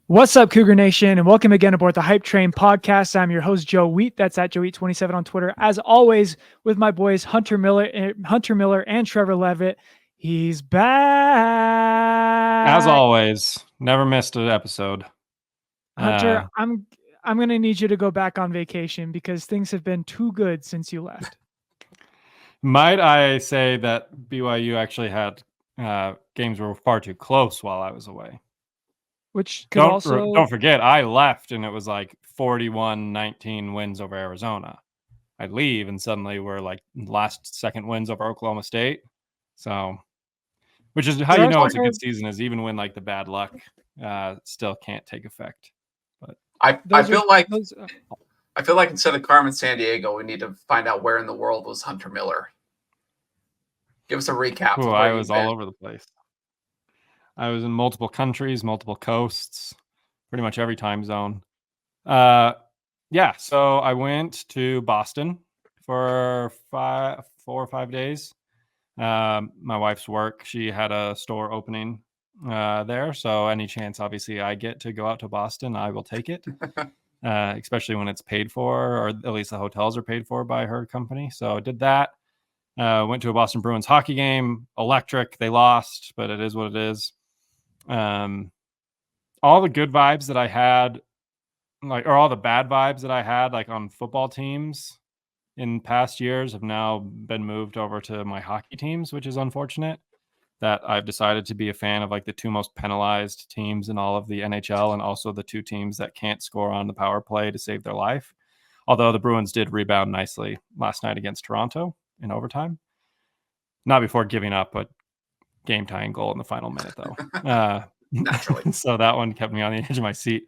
What's up, Cougar Nation, and welcome again aboard the Hype Train podcast. I'm your host, Joe Wheat. That's at Joe27 on Twitter. As always, with my boys Hunter Miller and Trevor Levitt. He's back. As always, never missed an episode. Hunter, I'm gonna need you to go back on vacation because things have been too good since you left. Might I say that BYU actually had games were far too close while I was away. Which could don't forget, I left and it was like 41-19 wins over Arizona. I'd leave and suddenly we're like last second wins over Oklahoma State. So, which is how you know it's a good season, is even when like the bad luck still can't take effect. But I feel like instead of Carmen Sandiego, we need to find out where in the world was Hunter Miller. Give us a recap. I was all over the place. I was in multiple countries, multiple coasts, pretty much every time zone. So I went to Boston for 4 or 5 days. My wife's work, she had a store opening there. So any chance, obviously, I get to go out to Boston, I will take it, especially when it's paid for, or at least the hotels are paid for by her company. So I did that. Went to a Boston Bruins hockey game. Electric. They lost, but it is what it is. All the good vibes that I had, or all the bad vibes that I had, on football teams in past years, have now been moved over to my hockey teams, which is unfortunate. That I've decided to be a fan of the two most penalized teams in all of the NHL, and also the two teams that can't score on the power play to save their life. Although the Bruins did rebound nicely last night against Toronto in overtime. Not before giving up a game-tying goal in the final minute, though. Naturally. So that one kept me on the edge of my seat.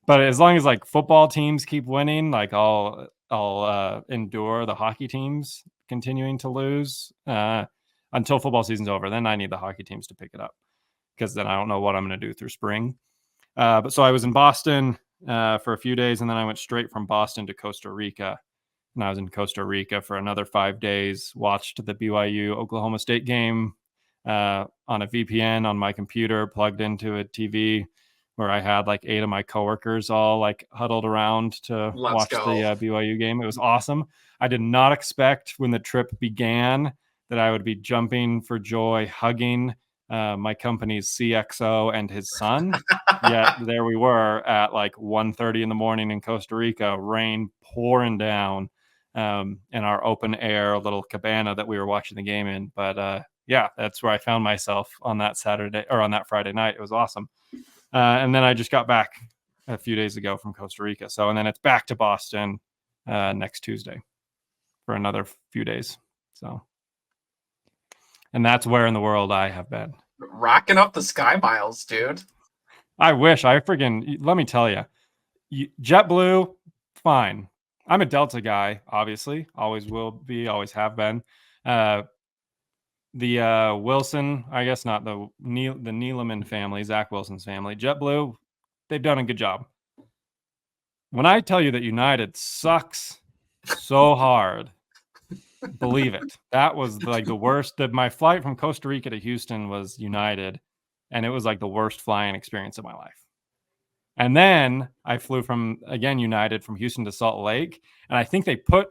But as long as football teams keep winning, I'll endure the hockey teams continuing to lose until football season's over. Then I need the hockey teams to pick it up, because then I don't know what I'm going to do through spring. But so I was in Boston for a few days, and then I went straight from Boston to Costa Rica. And I was in Costa Rica for another 5 days, watched the BYU Oklahoma State game on a VPN on my computer, plugged into a TV, where I had 8 of my coworkers all huddled around to watch the BYU game. It was awesome. I did not expect when the trip began that I would be jumping for joy, hugging my company's CXO and his son. Yet there we were at 1:30 in the morning in Costa Rica, rain pouring down, in our open air little cabana that we were watching the game in. But that's where I found myself on that Saturday, or on that Friday night. It was awesome. And then I just got back a few days ago from Costa Rica. So, and then it's back to Boston next Tuesday for another few days. So, and that's where in the world I have been. Racking up the Sky Miles, dude. I wish. Let me tell you, JetBlue, fine. I'm a Delta guy, obviously. Always will be, always have been. The Wilson, I guess not, the Neeleman family, Zach Wilson's family, JetBlue, they've done a good job. When I tell you that United sucks so hard, believe it. That was the worst. My flight from Costa Rica to Houston was United, and it was the worst flying experience of my life. And then I flew United from Houston to Salt Lake, and I think they put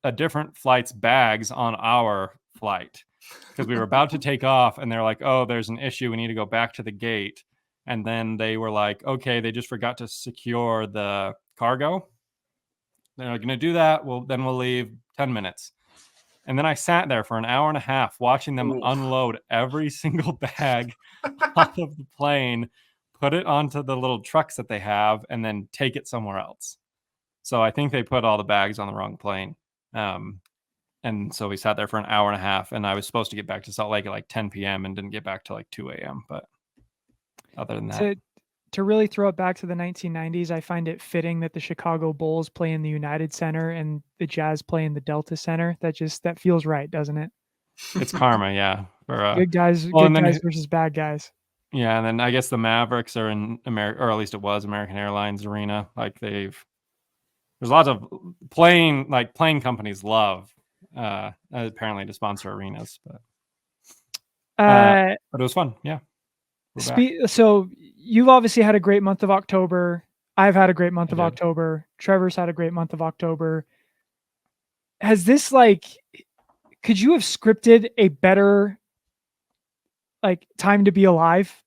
a different flight's bags on our flight, because we were about to take off, and they're like, oh, there's an issue. We need to go back to the gate. And then they were like, okay, they just forgot to secure the cargo. They're going to do that. Then we'll leave 10 minutes. And then I sat there for an hour and a half watching them unload every single bag off of the plane, put it onto the little trucks that they have, and then take it somewhere else. So I think they put all the bags on the wrong plane. And so we sat there for an hour and a half, and I was supposed to get back to Salt Lake at 10 p.m. and didn't get back till 2 a.m. But other than that, to really throw it back to the 1990s, I find it fitting that the Chicago Bulls play in the United Center and the Jazz play in the Delta Center. That feels right, doesn't it? It's karma, yeah. For good guys versus bad guys. Yeah, and then I guess the Mavericks are in America, or at least it was American Airlines Arena. There's lots of plane companies love apparently to sponsor arenas, but it was fun. Yeah. So you've obviously had a great month of October. I've had a great month of October. Trevor's had a great month of October. Has this could you have scripted a better time to be alive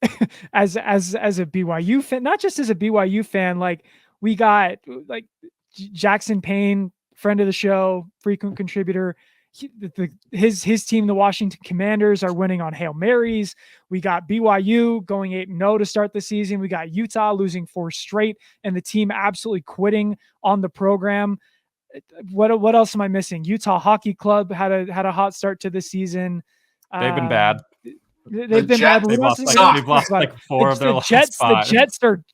as a BYU fan? Not just as a BYU fan, we got Jackson Payne, friend of the show, frequent contributor. His team, the Washington Commanders, are winning on Hail Marys. We got BYU going 8-0 to start the season. We got Utah losing 4 straight and the team absolutely quitting on the program. What else am I missing? Utah Hockey Club had a hot start to the season. They've been bad. They've been bad. They've lost 4 of their last 5.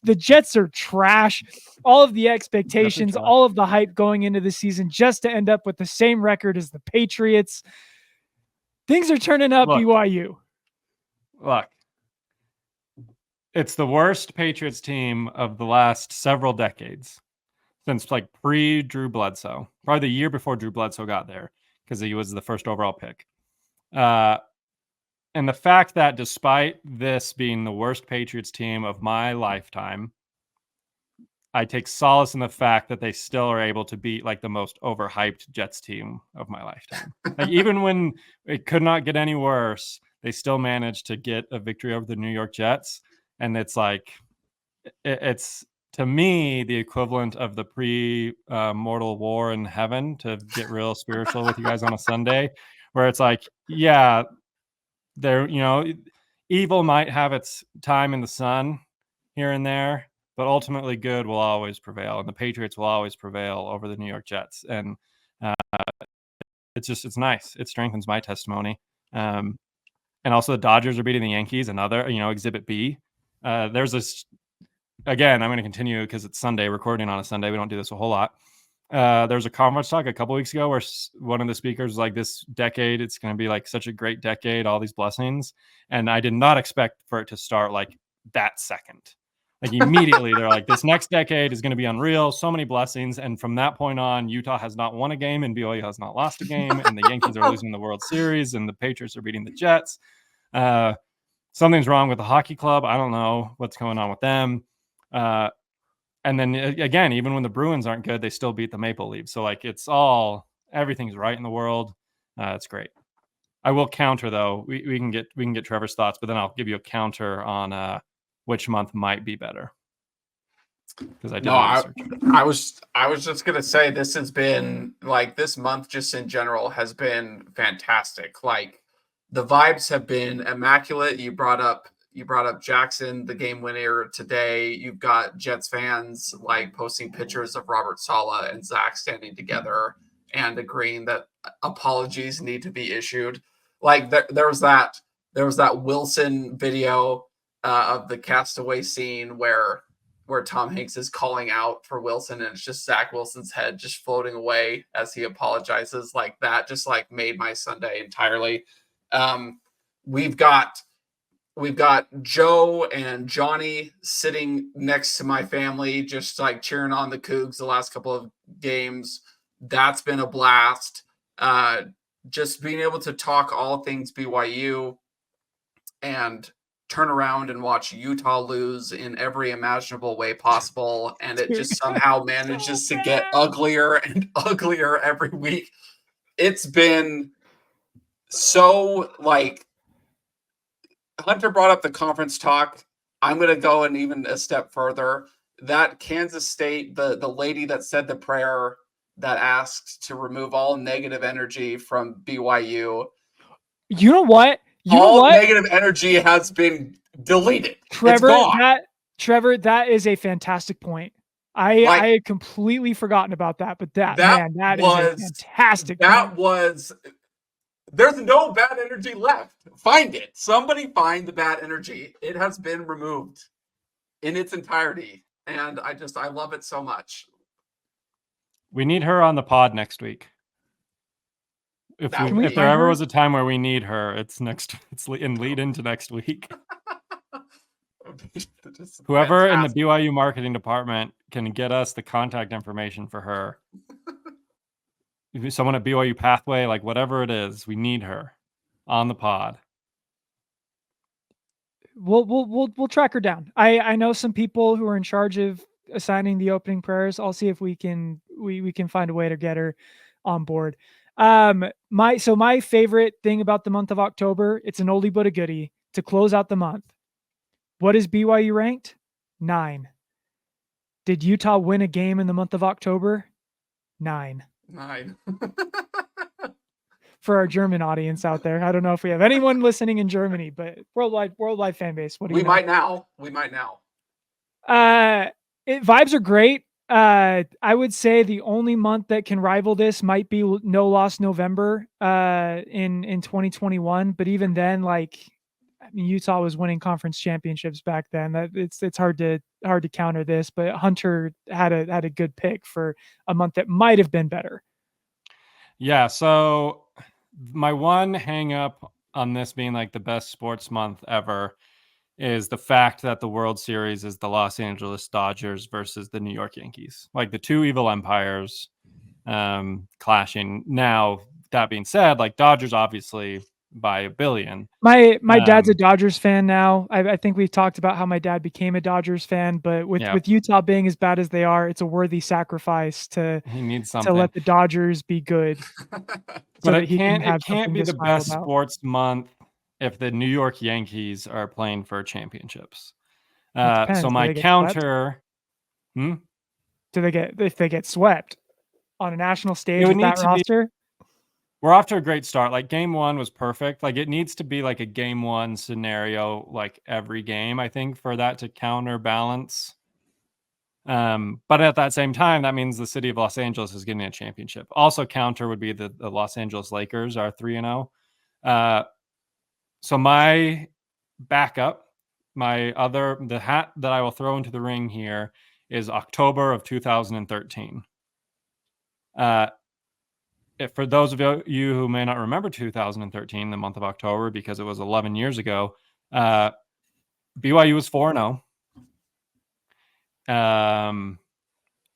The Jets are trash. All of the expectations, all of the hype going into the season, just to end up with the same record as the Patriots. Things are turning up. BYU. Look, it's the worst Patriots team of the last several decades, since pre-Drew Bledsoe, probably the year before Drew Bledsoe got there, because he was the first overall pick. And the fact that despite this being the worst Patriots team of my lifetime, I take solace in the fact that they still are able to beat the most overhyped Jets team of my lifetime. Even when it could not get any worse, they still managed to get a victory over the New York Jets. And it's it's to me the equivalent of the pre-mortal war in heaven, to get real spiritual with you guys on a Sunday, where it's there, evil might have its time in the sun here and there, but ultimately good will always prevail, and the Patriots will always prevail over the New York Jets. And it's nice. It strengthens my testimony. And also the Dodgers are beating the Yankees, another, exhibit B. There's this, again, I'm going to continue because it's Sunday, recording on a Sunday. We don't do this a whole lot. There's a conference talk a couple weeks ago where one of the speakers was this decade, it's going to be such a great decade, all these blessings. And I did not expect for it to start that second. Immediately they're this next decade is going to be unreal, so many blessings. And from that point on, Utah has not won a game and BYU has not lost a game, and the Yankees are losing the World Series and the Patriots are beating the Jets. Something's wrong with the hockey club. I don't know what's going on with them. And then again, even when the Bruins aren't good, they still beat the Maple Leafs. So everything's right in the world. It's great. I will counter though. We can get Trevor's thoughts, but then I'll give you a counter on which month might be better. Because I was just gonna say, this has been this month just in general has been fantastic. The vibes have been immaculate. You brought up Jackson, the game winner today. You've got Jets fans posting pictures of Robert Saleh and Zach standing together and agreeing that apologies need to be issued. There was that Wilson video of the castaway scene where Tom Hanks is calling out for Wilson, and it's just Zach Wilson's head just floating away as he apologizes. That just made my Sunday entirely. We've got Joe and Johnny sitting next to my family, just cheering on the Cougs the last couple of games. That's been a blast. Just being able to talk all things BYU and turn around and watch Utah lose in every imaginable way possible. And it just somehow manages to get uglier and uglier every week. It's been so Hunter brought up the conference talk. I'm going to go and even a step further. That Kansas State, the lady that said the prayer that asked to remove all negative energy from BYU. You know what? Negative energy has been deleted. Trevor, that is a fantastic point. I had completely forgotten about that, but that is a fantastic point. There's no bad energy left. Find it. Somebody find the bad energy. It has been removed in its entirety. And I love it so much. We need her on the pod next week. If there ever was a time where we need her, it's in lead into next week. Whoever in the BYU marketing department can get us the contact information for her. Someone at BYU Pathway, whatever it is, we need her on the pod. We'll track her down. I know some people who are in charge of assigning the opening prayers. I'll see if we can find a way to get her on board. My favorite thing about the month of October, it's an oldie but a goodie to close out the month. What is BYU ranked? 9. Did Utah win a game in the month of October? 9. 9. For our German audience out there, I don't know if we have anyone listening in Germany, but worldwide fan base. What do you know? We might now. Vibes are great. I would say the only month that can rival this might be No Loss November in 2021. But even then, like, I mean, Utah was winning conference championships back then. That it's hard to counter this. But Hunter had a good pick for a month that might have been better. Yeah. So my one hang up on this being like the best sports month ever is the fact that the World Series is the Los Angeles Dodgers versus the New York Yankees, like the two evil empires clashing. Now, that being said, like Dodgers obviously by a billion. My dad's a Dodgers fan now. I think we've talked about how my dad became a Dodgers fan, but with Utah being as bad as they are, it's a worthy sacrifice to he needs something to let the Dodgers be good. But it can't be the best sports month if the New York Yankees are playing for championships. So my counter, if they get swept on a national stage with that roster? We're off to a great start. Like game 1 was perfect. Like it needs to be like a game 1 scenario, like every game, I think, for that to counterbalance. But at that same time, that means the city of Los Angeles is getting a championship. Also counter would be the Los Angeles Lakers are 3-0. So my backup, the hat that I will throw into the ring here is October of 2013. For those of you who may not remember 2013, the month of October, because it was 11 years ago, BYU was 4-0.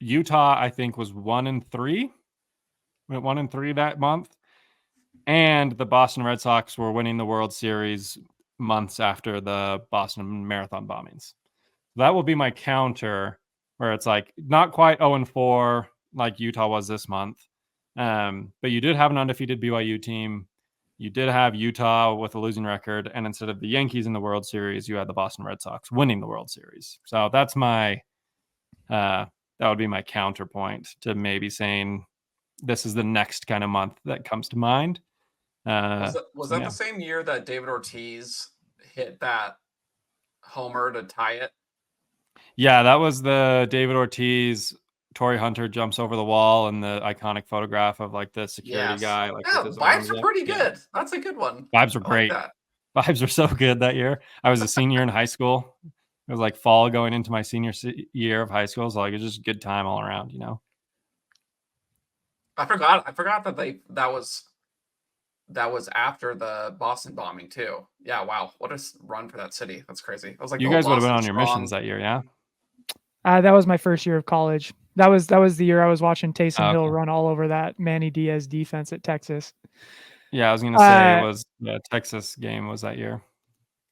Utah, I think, was 1-3. Went 1-3 that month. And the Boston Red Sox were winning the World Series months after the Boston Marathon bombings. That will be my counter, where it's like not quite 0-4 like Utah was this month. But you did have an undefeated BYU team. You did have Utah with a losing record. And instead of the Yankees in the World Series, you had the Boston Red Sox winning the World Series. So that's my, that would be my counterpoint to maybe saying this is the next kind of month that comes to mind. Was that the same year that David Ortiz hit that homer to tie it? Yeah, that was the David Ortiz. Torrey Hunter jumps over the wall and the iconic photograph of like the security guy. Like, yeah, vibes are pretty good. Yeah. That's a good one. Vibes were great. Vibes were so good that year. I was a senior in high school. It was like fall going into my senior year of high school. So like, it was just a good time all around, you know? I forgot that was after the Boston bombing too. Yeah. Wow. What a run for that city. That's crazy. I was like, you guys would have been on your missions that year. Yeah. That was my first year of college. That was the year I was watching Taysom Hill run all over that Manny Diaz defense at Texas. Yeah, I was gonna say it was the Texas game was that year.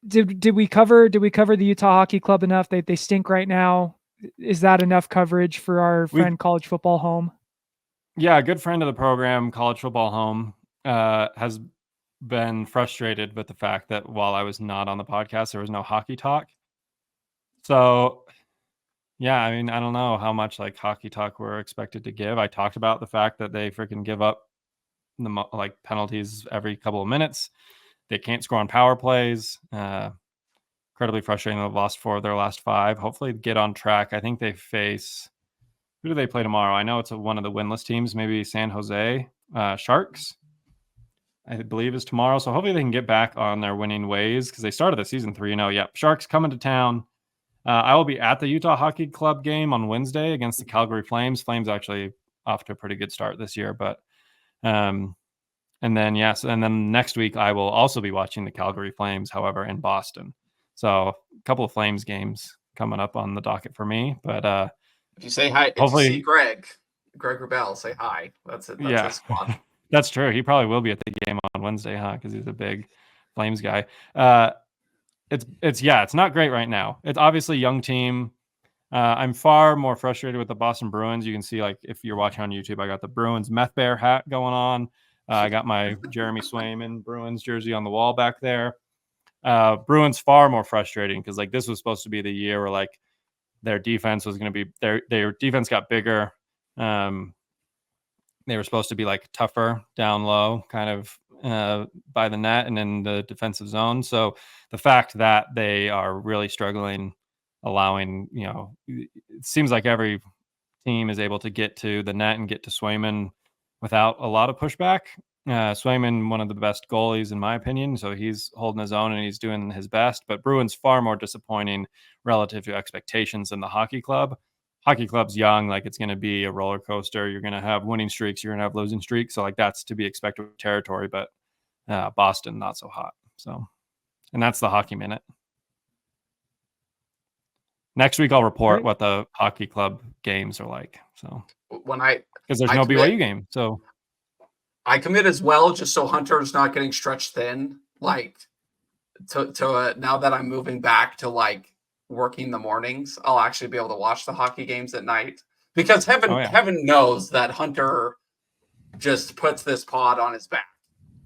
Did we cover the Utah Hockey Club enough? They stink right now. Is that enough coverage for our friend College Football Home? Yeah, a good friend of the program, College Football Home, has been frustrated with the fact that while I was not on the podcast, there was no hockey talk. So yeah, I mean, I don't know how much like hockey talk we're expected to give. I talked about the fact that they freaking give up the like penalties every couple of minutes. They can't score on power plays. Incredibly frustrating. They've lost 4 of their last 5. Hopefully get on track. I think they face, who do they play tomorrow? I know it's one of the winless teams, maybe San Jose Sharks, I believe is tomorrow. So hopefully they can get back on their winning ways because they started the season 3-0. Yep, Sharks coming to town. I will be at the Utah Hockey Club game on Wednesday against the Calgary Flames. Flames actually off to a pretty good start this year, but and then next week I will also be watching the Calgary Flames, however, in Boston. So a couple of Flames games coming up on the docket for me. But if you say hi, hopefully if you see Greg Rubel, say hi. That's it. That's his squad. That's true. He probably will be at the game on Wednesday, huh? Because he's a big Flames guy. it's not great right now. It's obviously a young team. I'm far more frustrated with the Boston Bruins. You can see, like, if you're watching on YouTube, I got the Bruins Meth Bear hat going on. I got my Jeremy Swayman Bruins jersey on the wall back there. Bruins far more frustrating because, like, this was supposed to be the year where, like, their defense was going to be their defense got bigger. They were supposed to be like tougher down low, kind of by the net and in the defensive zone. So the fact that they are really struggling, allowing, it seems like every team is able to get to the net and get to Swayman without a lot of pushback. Swayman, one of the best goalies in my opinion, so he's holding his own and he's doing his best. But Bruins far more disappointing relative to expectations than the hockey club. Hockey club's young, like it's going to be a roller coaster. You're going to have winning streaks, you're going to have losing streaks. So like that's to be expected territory, but Boston, not so hot. So, and that's the Hockey Minute. Next week, I'll report what the hockey club games are like. So because there's no BYU game. So I commit as well, just so Hunter's not getting stretched thin. Like to now that I'm moving back to like working the mornings, I'll actually be able to watch the hockey games at night because heaven knows that Hunter just puts this pod on his back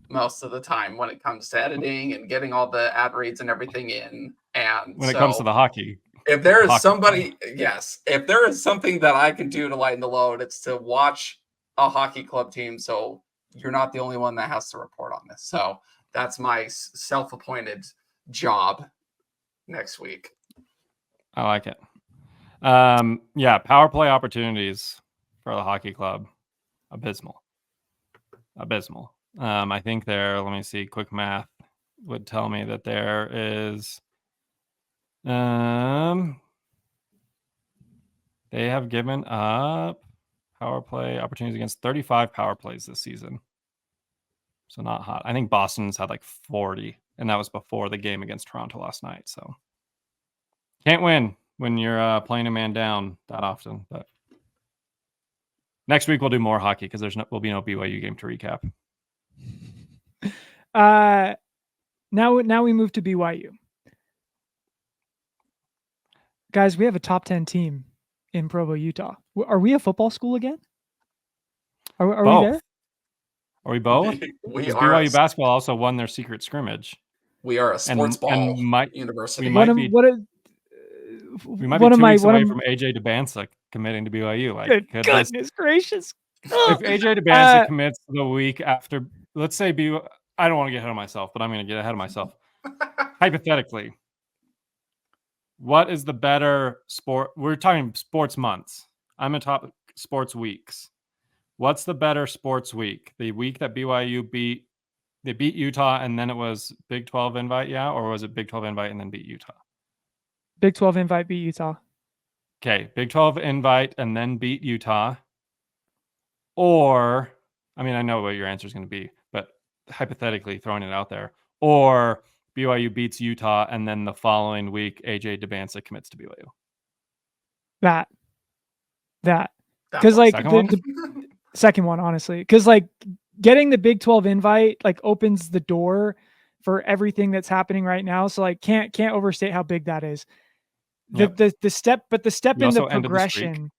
most of the time when it comes to editing and getting all the ad reads and everything in. And when it comes to the hockey, if there is somebody, if there is something that I can do to lighten the load, it's to watch a hockey club team. So you're not the only one that has to report on this. So that's my self-appointed job next week. I like it. Power play opportunities for the hockey club, abysmal. I think let me see, quick math would tell me that there is they have given up power play opportunities against 35 power plays this season. So not hot. I think Boston's had like 40, and that was before the game against Toronto last night. So can't win when you're playing a man down that often. But next week we'll do more hockey because will be no BYU game to recap. Now we move to BYU. Guys, we have a top 10 team in Provo, Utah. Are we a football school again? Are we there? Are we both? We are. BYU basketball also won their secret scrimmage. We are a sports ball university. We might be 2 weeks away from AJ DeBansa committing to BYU. Like, goodness gracious! If AJ DeBansa commits the week after, let's say BYU, I don't want to get ahead of myself, but I'm going to get ahead of myself. Hypothetically, what is the better sport? We're talking sports months. I'm a top sports weeks. What's the better sports week? The week that BYU beat Utah and then it was Big 12 invite, or was it Big 12 invite and then beat Utah? Big 12 invite beat Utah. Okay, Big 12 invite and then beat Utah. Or, I mean, I know what your answer is going to be, but hypothetically throwing it out there. Or BYU beats Utah and then the following week AJ DeBansa commits to BYU. That. Because like the second one, honestly, because like getting the Big 12 invite like opens the door for everything that's happening right now. So like can't overstate how big that is. The step in the progression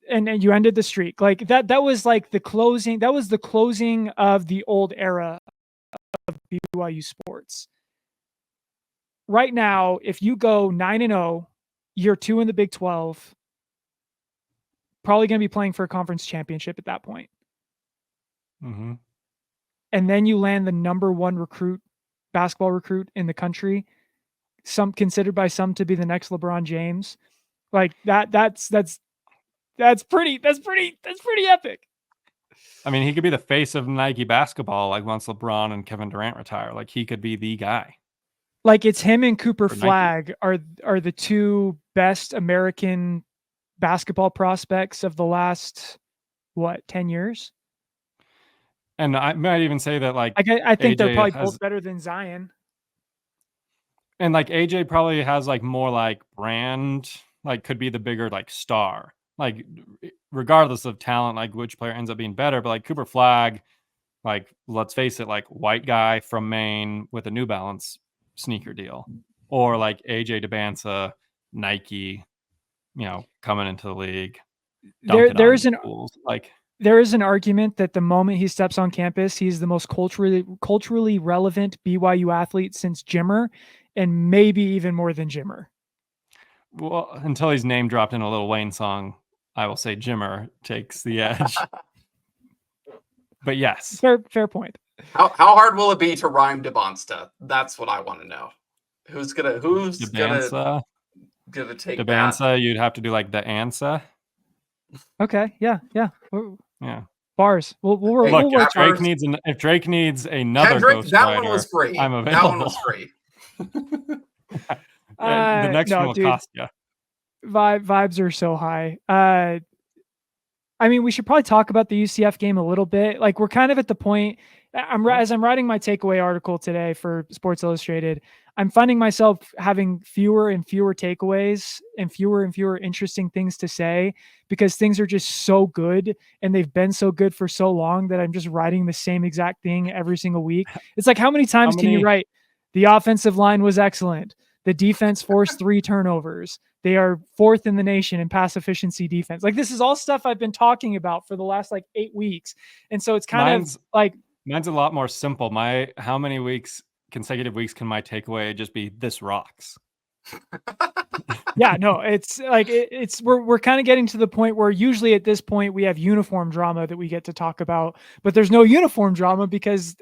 and you ended the streak. Like that was like the closing. That was the closing of the old era of BYU sports. Right now, if you go 9-0, year 2 in the Big 12, probably going to be playing for a conference championship at that point. Mm-hmm. And then you land the number 1 basketball recruit in the country, considered by some to be the next LeBron James. Like that's pretty epic. I mean, he could be the face of Nike basketball, like once LeBron and Kevin Durant retire. Like he could be the guy. Like it's him and Cooper Flagg are the 2 best American basketball prospects of the last 10 years. And I might even say that like I think AJ they're probably both better than Zion. And like AJ probably has like more like brand, like could be the bigger like star. Like regardless of talent, like which player ends up being better, but like Cooper Flagg, like let's face it, like white guy from Maine with a New Balance, sneaker deal, or like AJ DeBanza, Nike, coming into the league. There is an schools. Like there is an argument that the moment he steps on campus, he's the most culturally relevant BYU athlete since Jimmer, and maybe even more than Jimmer. Well, until he's name dropped in a Lil Wayne song, I will say Jimmer takes the edge. But yes, fair point. How hard will it be to rhyme DeBonsta? That's what I want to know. Who's gonna DeBanza, take DeBanza, that? you'd have to do like the Ansa. Okay, yeah. Yeah. Bars. We'll work. Look, We'll if Drake needs another Kendrick, ghostwriter, that one was free. I'm available. That one was free. The next one will cost you. Vibes are so high. I mean, we should probably talk about the UCF game a little bit. Like, we're kind of at the point. As I'm writing my takeaway article today for Sports Illustrated, I'm finding myself having fewer and fewer takeaways and fewer interesting things to say, because things are just so good and they've been so good for so long that I'm just writing the same exact thing every single week. It's like, how many times can you write the offensive line was excellent, the defense forced 3 turnovers, they are 4th in the nation in pass efficiency defense? Like, this is all stuff I've been talking about for the last 8 weeks. And so it's kind of like, mine's a lot more simple. How many consecutive weeks can my takeaway just be this rocks? Yeah, no, it's like, we're kind of getting to the point where usually at this point we have uniform drama that we get to talk about, but there's no uniform drama because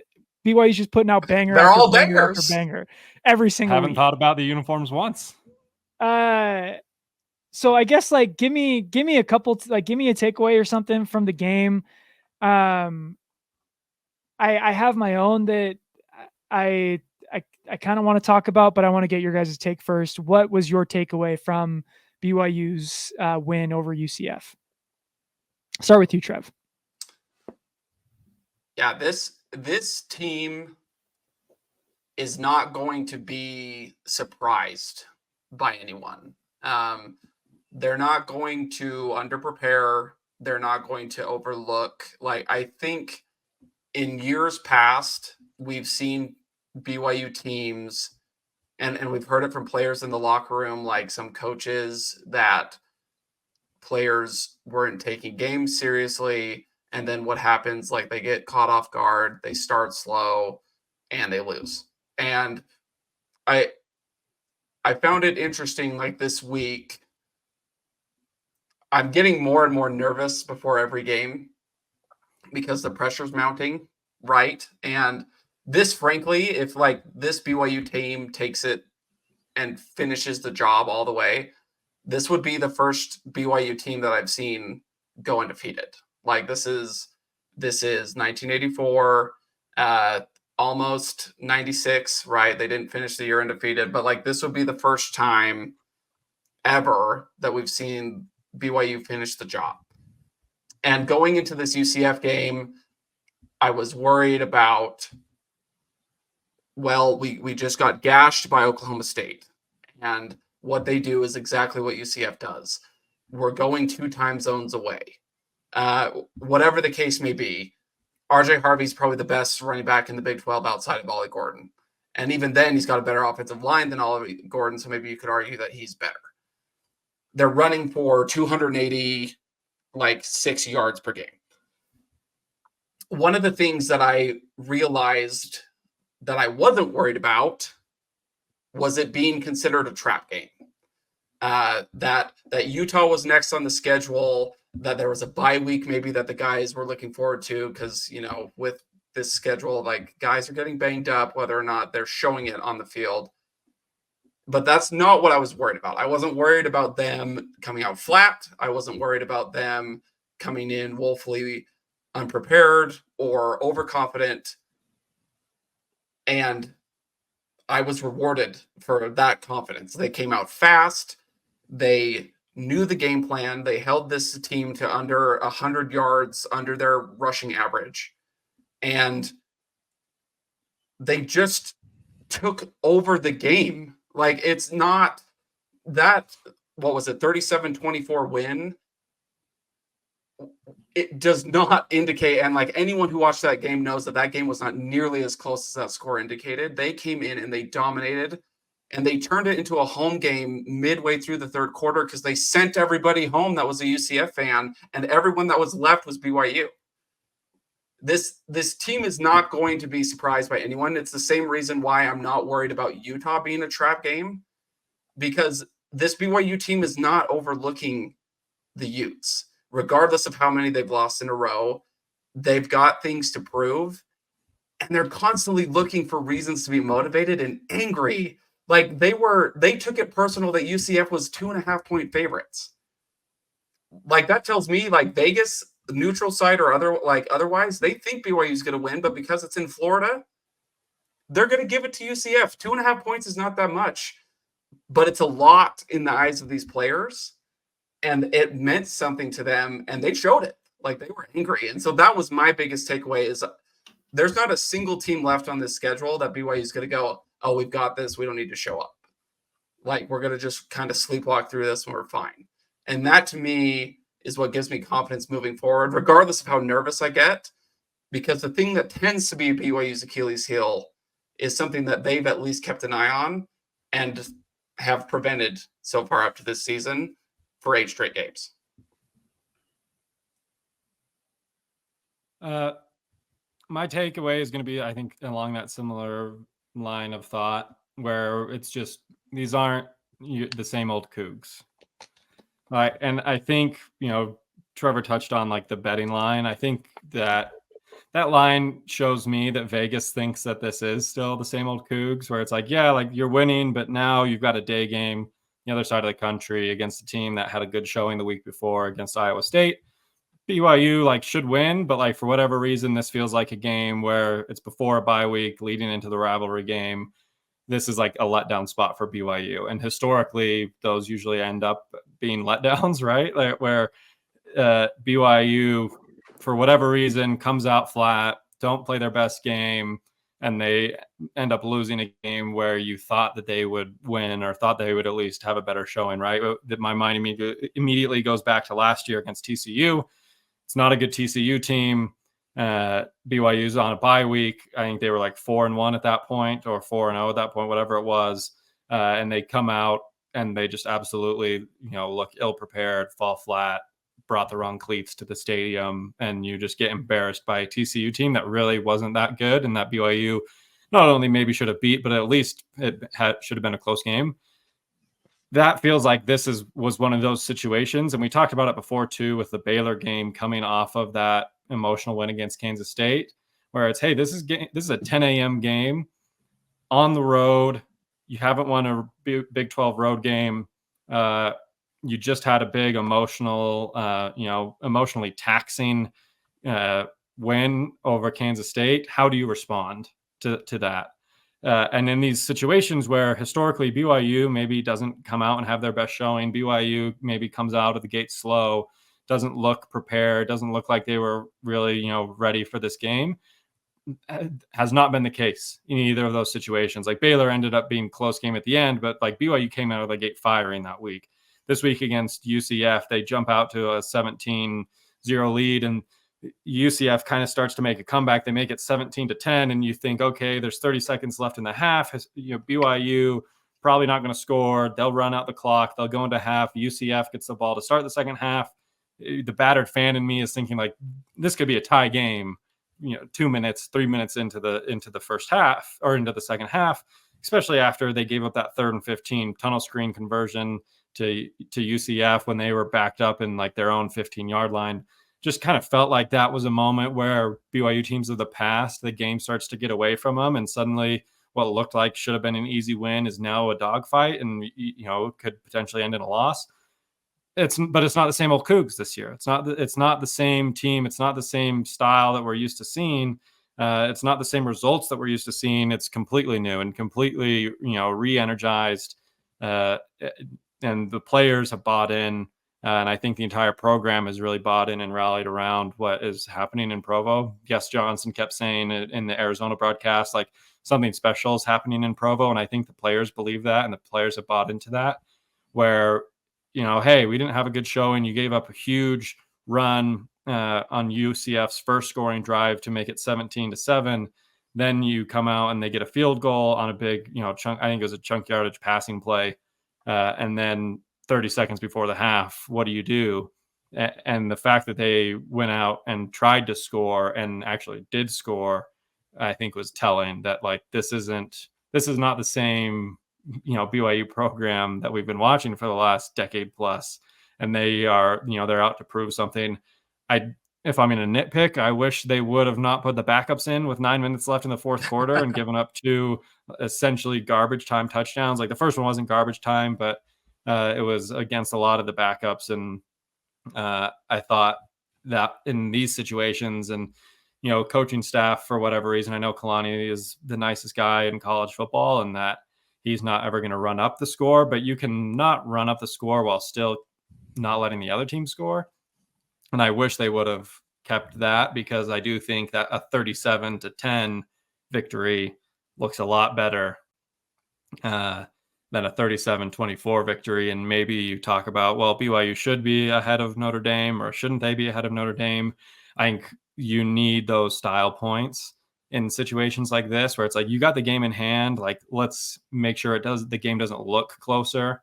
BYU's just putting out banger. They're after all banger bangers. after banger every single Haven't week. thought about the uniforms once. So I guess give me a couple, give me a takeaway or something from the game. I have my own that I kind of want to talk about, but I want to get your guys' take first. What was your takeaway from BYU's win over UCF? Start with you, Trev. Yeah, this team is not going to be surprised by anyone. They're not going to underprepare. They're not going to overlook. Like, I think in years past, we've seen BYU teams, and we've heard it from players in the locker room, like some coaches, that players weren't taking games seriously. And then what happens? Like, they get caught off guard, they start slow, and they lose. And I found it interesting, like this week, I'm getting more and more nervous before every game because the pressure's mounting, right? And this, frankly, if this BYU team takes it and finishes the job all the way, this would be the first BYU team that I've seen go undefeated. Like, this is 1984, almost 96, right? They didn't finish the year undefeated, but this would be the first time ever that we've seen BYU finish the job. And going into this UCF game, I was worried about, we just got gashed by Oklahoma State. And what they do is exactly what UCF does. We're going 2 time zones away. Whatever the case may be, RJ Harvey's probably the best running back in the Big 12 outside of Ollie Gordon. And even then, he's got a better offensive line than Ollie Gordon, so maybe you could argue that he's better. They're running for 280, 6 yards per game. One of the things that I realized that I wasn't worried about was it being considered a trap game. That Utah was next on the schedule, that there was a bye week maybe that the guys were looking forward to because, with this schedule, guys are getting banged up, whether or not they're showing it on the field. But that's not what I was worried about. I wasn't worried about them coming out flat. I wasn't worried about them coming in woefully unprepared or overconfident. And I was rewarded for that confidence. They came out fast. They knew the game plan. They held this team to under 100 yards under their rushing average. And they just took over the game. It's not that, 37-24 win it does not indicate, and like anyone who watched that game knows that game was not nearly as close as that score indicated. They came in and they dominated, and they turned it into a home game midway through the third quarter because they sent everybody home that was a UCF fan, and everyone that was left was BYU. This team is not going to be surprised by anyone. It's the same reason why I'm not worried about Utah being a trap game, because this BYU team is not overlooking the Utes. Regardless of how many they've lost in a row, they've got things to prove, and they're constantly looking for reasons to be motivated and angry. Like they took it personal that UCF was 2.5-point favorites. Like that tells me like Vegas, neutral side or otherwise, they think BYU is going to win, but because it's in Florida, they're going to give it to UCF. 2.5 points is not that much, but it's a lot in the eyes of these players, and it meant something to them, and they showed it. Like they were angry, and so that was my biggest takeaway: is there's not a single team left on this schedule that BYU is going to go, oh, we've got this, we don't need to show up. Like we're going to just kind of sleepwalk through this and we're fine. And that to me is what gives me confidence moving forward, regardless of how nervous I get, because the thing that tends to be BYU's Achilles heel is something that they've at least kept an eye on and have prevented so far up to this season for 8 straight games. My takeaway is going to be, I think, along that similar line of thought, where it's just these aren't the same old Cougs. Right. And I think, Trevor touched on like the betting line. I think that line shows me that Vegas thinks that this is still the same old Cougs, where it's like, yeah, like you're winning, but now you've got a day game the other side of the country against a team that had a good showing the week before against Iowa State. BYU like should win, but like for whatever reason, this feels like a game where it's before a bye week leading into the rivalry game. This is like a letdown spot for BYU. And historically, those usually end up being letdowns, right? Like where BYU, for whatever reason, comes out flat, don't play their best game, and they end up losing a game where you thought that they would win or thought they would at least have a better showing, right? My mind immediately goes back to last year against TCU. It's not a good TCU team. BYU's on a bye week. I think they were like 4-1 at that point, or 4-0 at that point, whatever it was. And they come out and they just absolutely, look ill-prepared, fall flat, brought the wrong cleats to the stadium, and you just get embarrassed by a TCU team that really wasn't that good, and that BYU not only maybe should have beat, but at least it should have been a close game. That feels like this was one of those situations, and we talked about it before too, with the Baylor game coming off of that emotional win against Kansas State, where it's, hey, this is a 10 a.m. game on the road. You haven't won a Big 12 road game. You just had a big emotionally taxing win over Kansas State. How do you respond to that? And in these situations where historically BYU maybe doesn't come out and have their best showing, BYU maybe comes out of the gate slow, doesn't look prepared, doesn't look like they were really, ready for this game, has not been the case in either of those situations. Like Baylor ended up being a close game at the end, but like BYU came out of the gate firing that week. This week against UCF, they jump out to a 17-0 lead, and UCF kind of starts to make a comeback. They make it 17-10, and you think, okay, there's 30 seconds left in the half. BYU probably not going to score. They'll run out the clock. They'll go into half. UCF gets the ball to start the second half. The battered fan in me is thinking like this could be a tie game. 2 minutes, 3 minutes into the first half or into the second half, especially after they gave up that 3rd and 15 tunnel screen conversion to UCF when they were backed up in like their own 15-yard line. Just kind of felt like that was a moment where BYU teams of the past, the game starts to get away from them, and suddenly what looked like should have been an easy win is now a dogfight, and could potentially end in a loss. But it's not the same old Cougs this year. It's not the same team. It's not the same style that we're used to seeing. It's not the same results that we're used to seeing. It's completely new and completely re-energized, and the players have bought in. And I think the entire program has really bought in and rallied around what is happening in Provo. Gus Johnson kept saying in the Arizona broadcast, like something special is happening in Provo. And I think the players believe that, and the players have bought into that, where, hey, we didn't have a good showing. You gave up a huge run on UCF's first scoring drive to make it 17-7. Then you come out and they get a field goal on a big, chunk. I think it was a chunk yardage passing play. And then 30 seconds before the half, what do? And the fact that they went out and tried to score and actually did score, I think was telling that like, this is not the same, BYU program that we've been watching for the last decade plus. And they are, they're out to prove something. If I'm going to nitpick, I wish they would have not put the backups in with 9 minutes left in the fourth quarter and given up 2 essentially garbage time touchdowns. Like the first one wasn't garbage time, but it was against a lot of the backups. And I thought that in these situations and, coaching staff, for whatever reason, I know Kalani is the nicest guy in college football and that he's not ever going to run up the score, but you can not run up the score while still not letting the other team score. And I wish they would have kept that, because I do think that a 37-10 victory looks a lot better than a 37-24 victory. And maybe you talk about, well, BYU should be ahead of Notre Dame, or shouldn't they be ahead of Notre Dame? I think you need those style points in situations like this, where it's like, you got the game in hand. Like, let's make sure the game doesn't look closer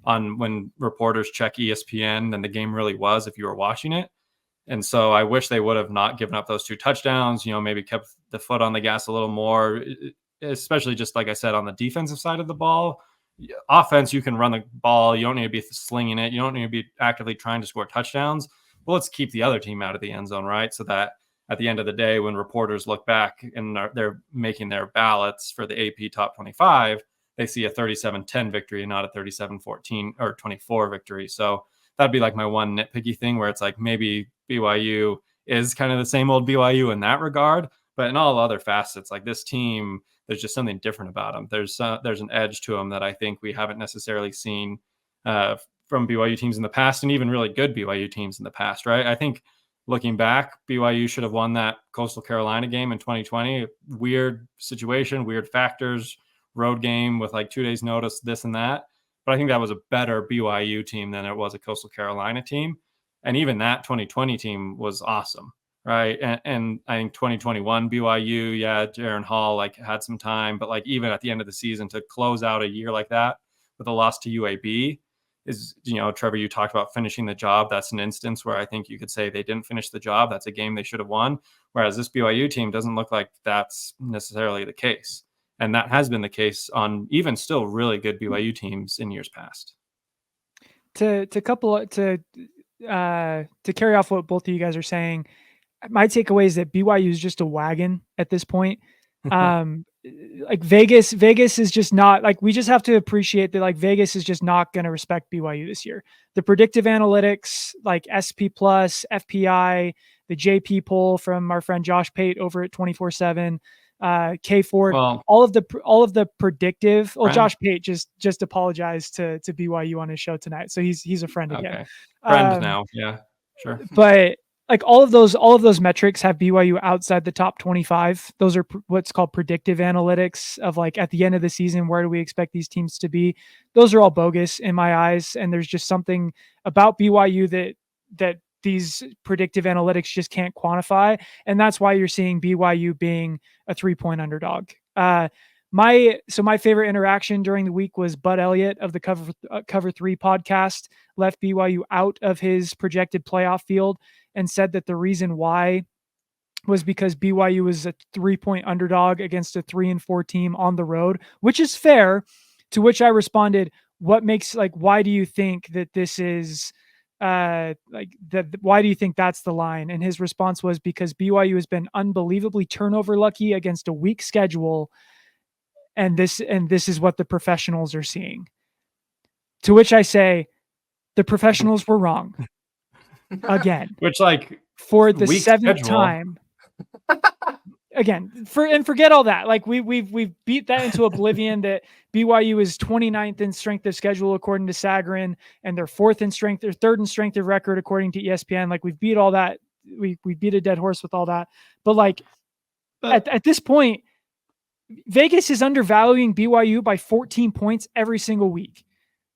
on when reporters check ESPN than the game really was if you were watching it. And so I wish they would have not given up those 2 touchdowns, maybe kept the foot on the gas a little more, especially just like I said, on the defensive side of the ball. Offense, you can run the ball. You don't need to be slinging it. You don't need to be actively trying to score touchdowns. But let's keep the other team out of the end zone, right? So that at the end of the day, when reporters look back and they're making their ballots for the AP Top 25, they see a 37-10 victory and not a 37-14 or 24 victory. So that'd be like my one nitpicky thing, where it's like maybe BYU is kind of the same old BYU in that regard, but in all other facets, like this team, there's just something different about them. There's an edge to them that I think we haven't necessarily seen from BYU teams in the past, and even really good BYU teams in the past, right? I think looking back, BYU should have won that Coastal Carolina game in 2020. Weird situation, weird factors, road game with like 2 days notice, this and that. But I think that was a better BYU team than it was a Coastal Carolina team. And even that 2020 team was awesome, right? And I think 2021 BYU, Jaron Hall like had some time, but like even at the end of the season to close out a year like that with a loss to UAB is, Trevor, you talked about finishing the job. That's an instance where I think you could say they didn't finish the job. That's a game they should have won. Whereas this BYU team doesn't look like that's necessarily the case. And that has been the case on even still really good BYU teams in years past. To carry off what both of you guys are saying, my takeaway is that BYU is just a wagon at this point. Like Vegas is just not, like, we just have to appreciate that, like, Vegas is just not going to respect BYU this year. The predictive analytics, like SP plus, FPI, the JP poll from our friend Josh Pate over at 24/7, K Ford, Well, all of the predictive. Well, friend? Josh Pate just apologized to BYU on his show tonight, so he's a friend again. Okay. Friend now, yeah, sure. But like all of those metrics have BYU outside the top 25. Those are what's called predictive analytics of like at the end of the season, where do we expect these teams to be? Those are all bogus in my eyes, and there's just something about BYU that these predictive analytics just can't quantify. And that's why you're seeing BYU being a 3-point underdog. My favorite interaction during the week was Bud Elliott of the Cover 3 podcast left BYU out of his projected playoff field and said that the reason why was because BYU was a 3-point underdog against a 3-4 team on the road, which is fair. To which I responded, why do you think that this is why do you think that's the line? And his response was, because BYU has been unbelievably turnover lucky against a weak schedule, and this is what the professionals are seeing. To which I say, the professionals were wrong again. Which, like, for the 7th schedule. time. Again, forget all that. Like we've beat that into oblivion that BYU is 29th in strength of schedule according to Sagarin, and they're 4th in strength or 3rd in strength of record according to ESPN. Like we've beat all that. We beat a dead horse with all that. But at this point, Vegas is undervaluing BYU by 14 points every single week.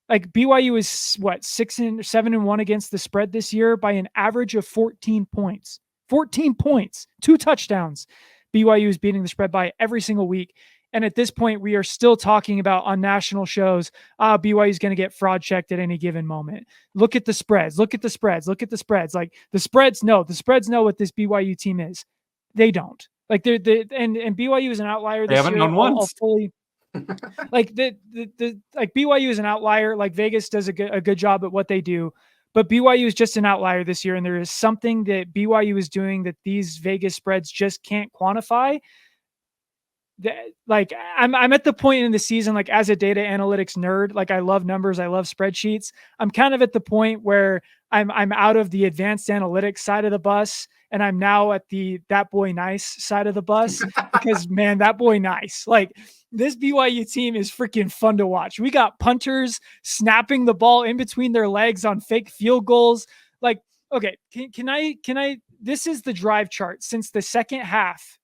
Like BYU is what 7-1 against the spread this year by an average of 14 points. 14 points, 2 touchdowns. BYU is beating the spread by every single week. And at this point, we are still talking about on national shows, BYU is going to get fraud checked at any given moment. Look at the spreads. Look at the spreads. Look at the spreads. Like the spreads know what this BYU team is. They don't. Like and BYU is an outlier this They haven't year. known once. I'll fully like like BYU is an outlier. Like Vegas does a good job at what they do, but BYU is just an outlier this year. And there is something that BYU is doing that these Vegas spreads just can't quantify. Like I'm at the point in the season, like as a data analytics nerd, like I love numbers, I love spreadsheets. I'm kind of at the point where I'm out of the advanced analytics side of the bus, and I'm now at the that boy nice side of the bus because man, that boy nice. Like this BYU team is freaking fun to watch. We got punters snapping the ball in between their legs on fake field goals. Like, okay, can I this is the drive chart since the second half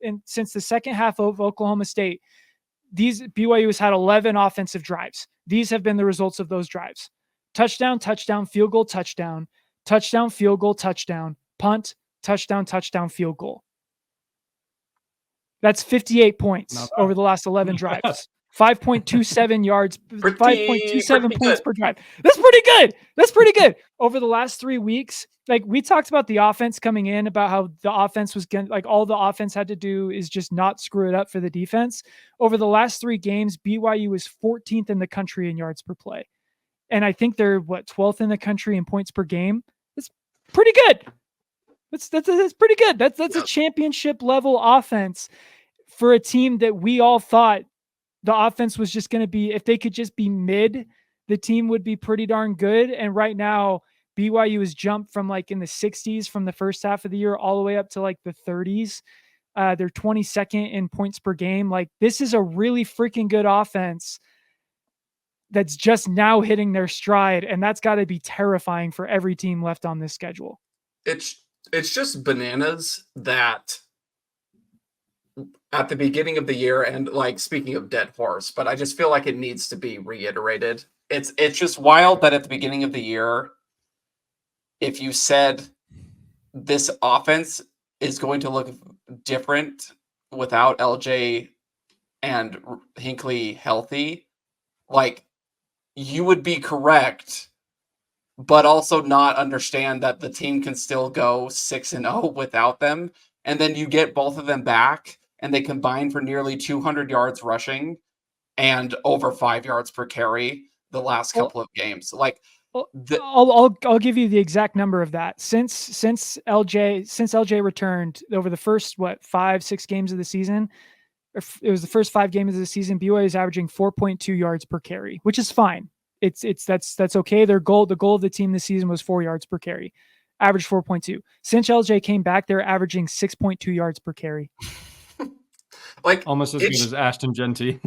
of Oklahoma State. These BYU has had 11 offensive drives. These have been the results of those drives. Touchdown, touchdown, field goal, touchdown, touchdown, field goal, touchdown, punt, touchdown, touchdown, field goal. That's 58 points over the last 11 drives. 5.27 yards, 5.27 points per drive. That's pretty good. That's pretty good. Over the last 3 weeks, like we talked about the offense coming in, about how the offense was going, like all the offense had to do is just not screw it up for the defense. Over the last 3 games, BYU is 14th in the country in yards per play. And I think they're 12th in the country in points per game. That's pretty good. That's pretty good. That's a championship level offense for a team that we all thought the offense was just going to be, if they could just be mid, the team would be pretty darn good. And right now, BYU has jumped from like in the 60s from the first half of the year all the way up to like the 30s. They're 22nd in points per game. Like this is a really freaking good offense that's just now hitting their stride. And that's got to be terrifying for every team left on this schedule. It's just bananas that at the beginning of the year, and like speaking of dead horse, but I just feel like it needs to be reiterated. It's just wild that at the beginning of the year, if you said this offense is going to look different without LJ and Hinckley healthy, like you would be correct, but also not understand that the team can still go 6-0 without them. And then you get both of them back and they combine for nearly 200 yards rushing and over 5 yards per carry the last couple of games. Like I'll give you the exact number of that. Since LJ returned over the first 5-6 games of the season, it was the first 5 games of the season, BYU is averaging 4.2 yards per carry, which is fine. That's okay. The goal of the team this season was 4 yards per carry. Average 4.2. Since LJ came back, they're averaging 6.2 yards per carry. Like almost as good as Ashton Genty.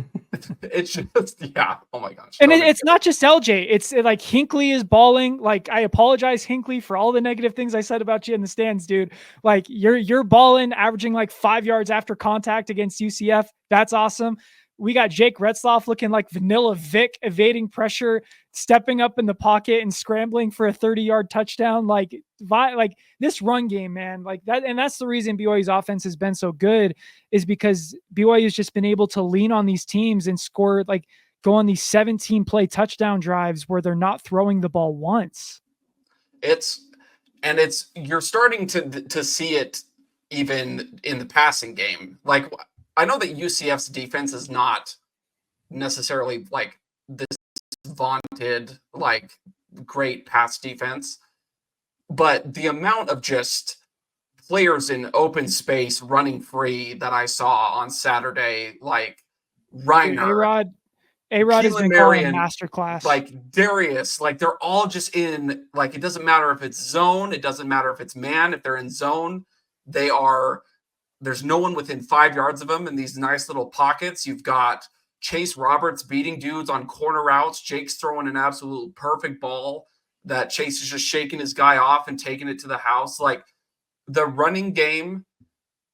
It's just, yeah. Oh my gosh. And it's not just LJ. It's like Hinckley is balling. Like I apologize, Hinckley, for all the negative things I said about you in the stands, dude. Like you're balling, averaging like 5 yards after contact against UCF. That's awesome. We got Jake Retzlaff looking like Vanilla Vic, evading pressure, stepping up in the pocket and scrambling for a 30-yard touchdown. Like this run game, man, like that. And that's the reason BYU's offense has been so good, is because BYU's just been able to lean on these teams and score, like go on these 17-play touchdown drives where they're not throwing the ball once. You're starting to see it even in the passing game. Like, I know that UCF's defense is not necessarily like this vaunted, like great pass defense, but the amount of just players in open space running free that I saw on Saturday, like Reiner, A-Rod has been calling a masterclass. Like Darius, like they're all just in, like, it doesn't matter if it's zone, it doesn't matter if it's man, if they're in zone, there's no one within 5 yards of them in these nice little pockets. You've got Chase Roberts beating dudes on corner routes. Jake's throwing an absolute perfect ball that Chase is just shaking his guy off and taking it to the house. Like the running game,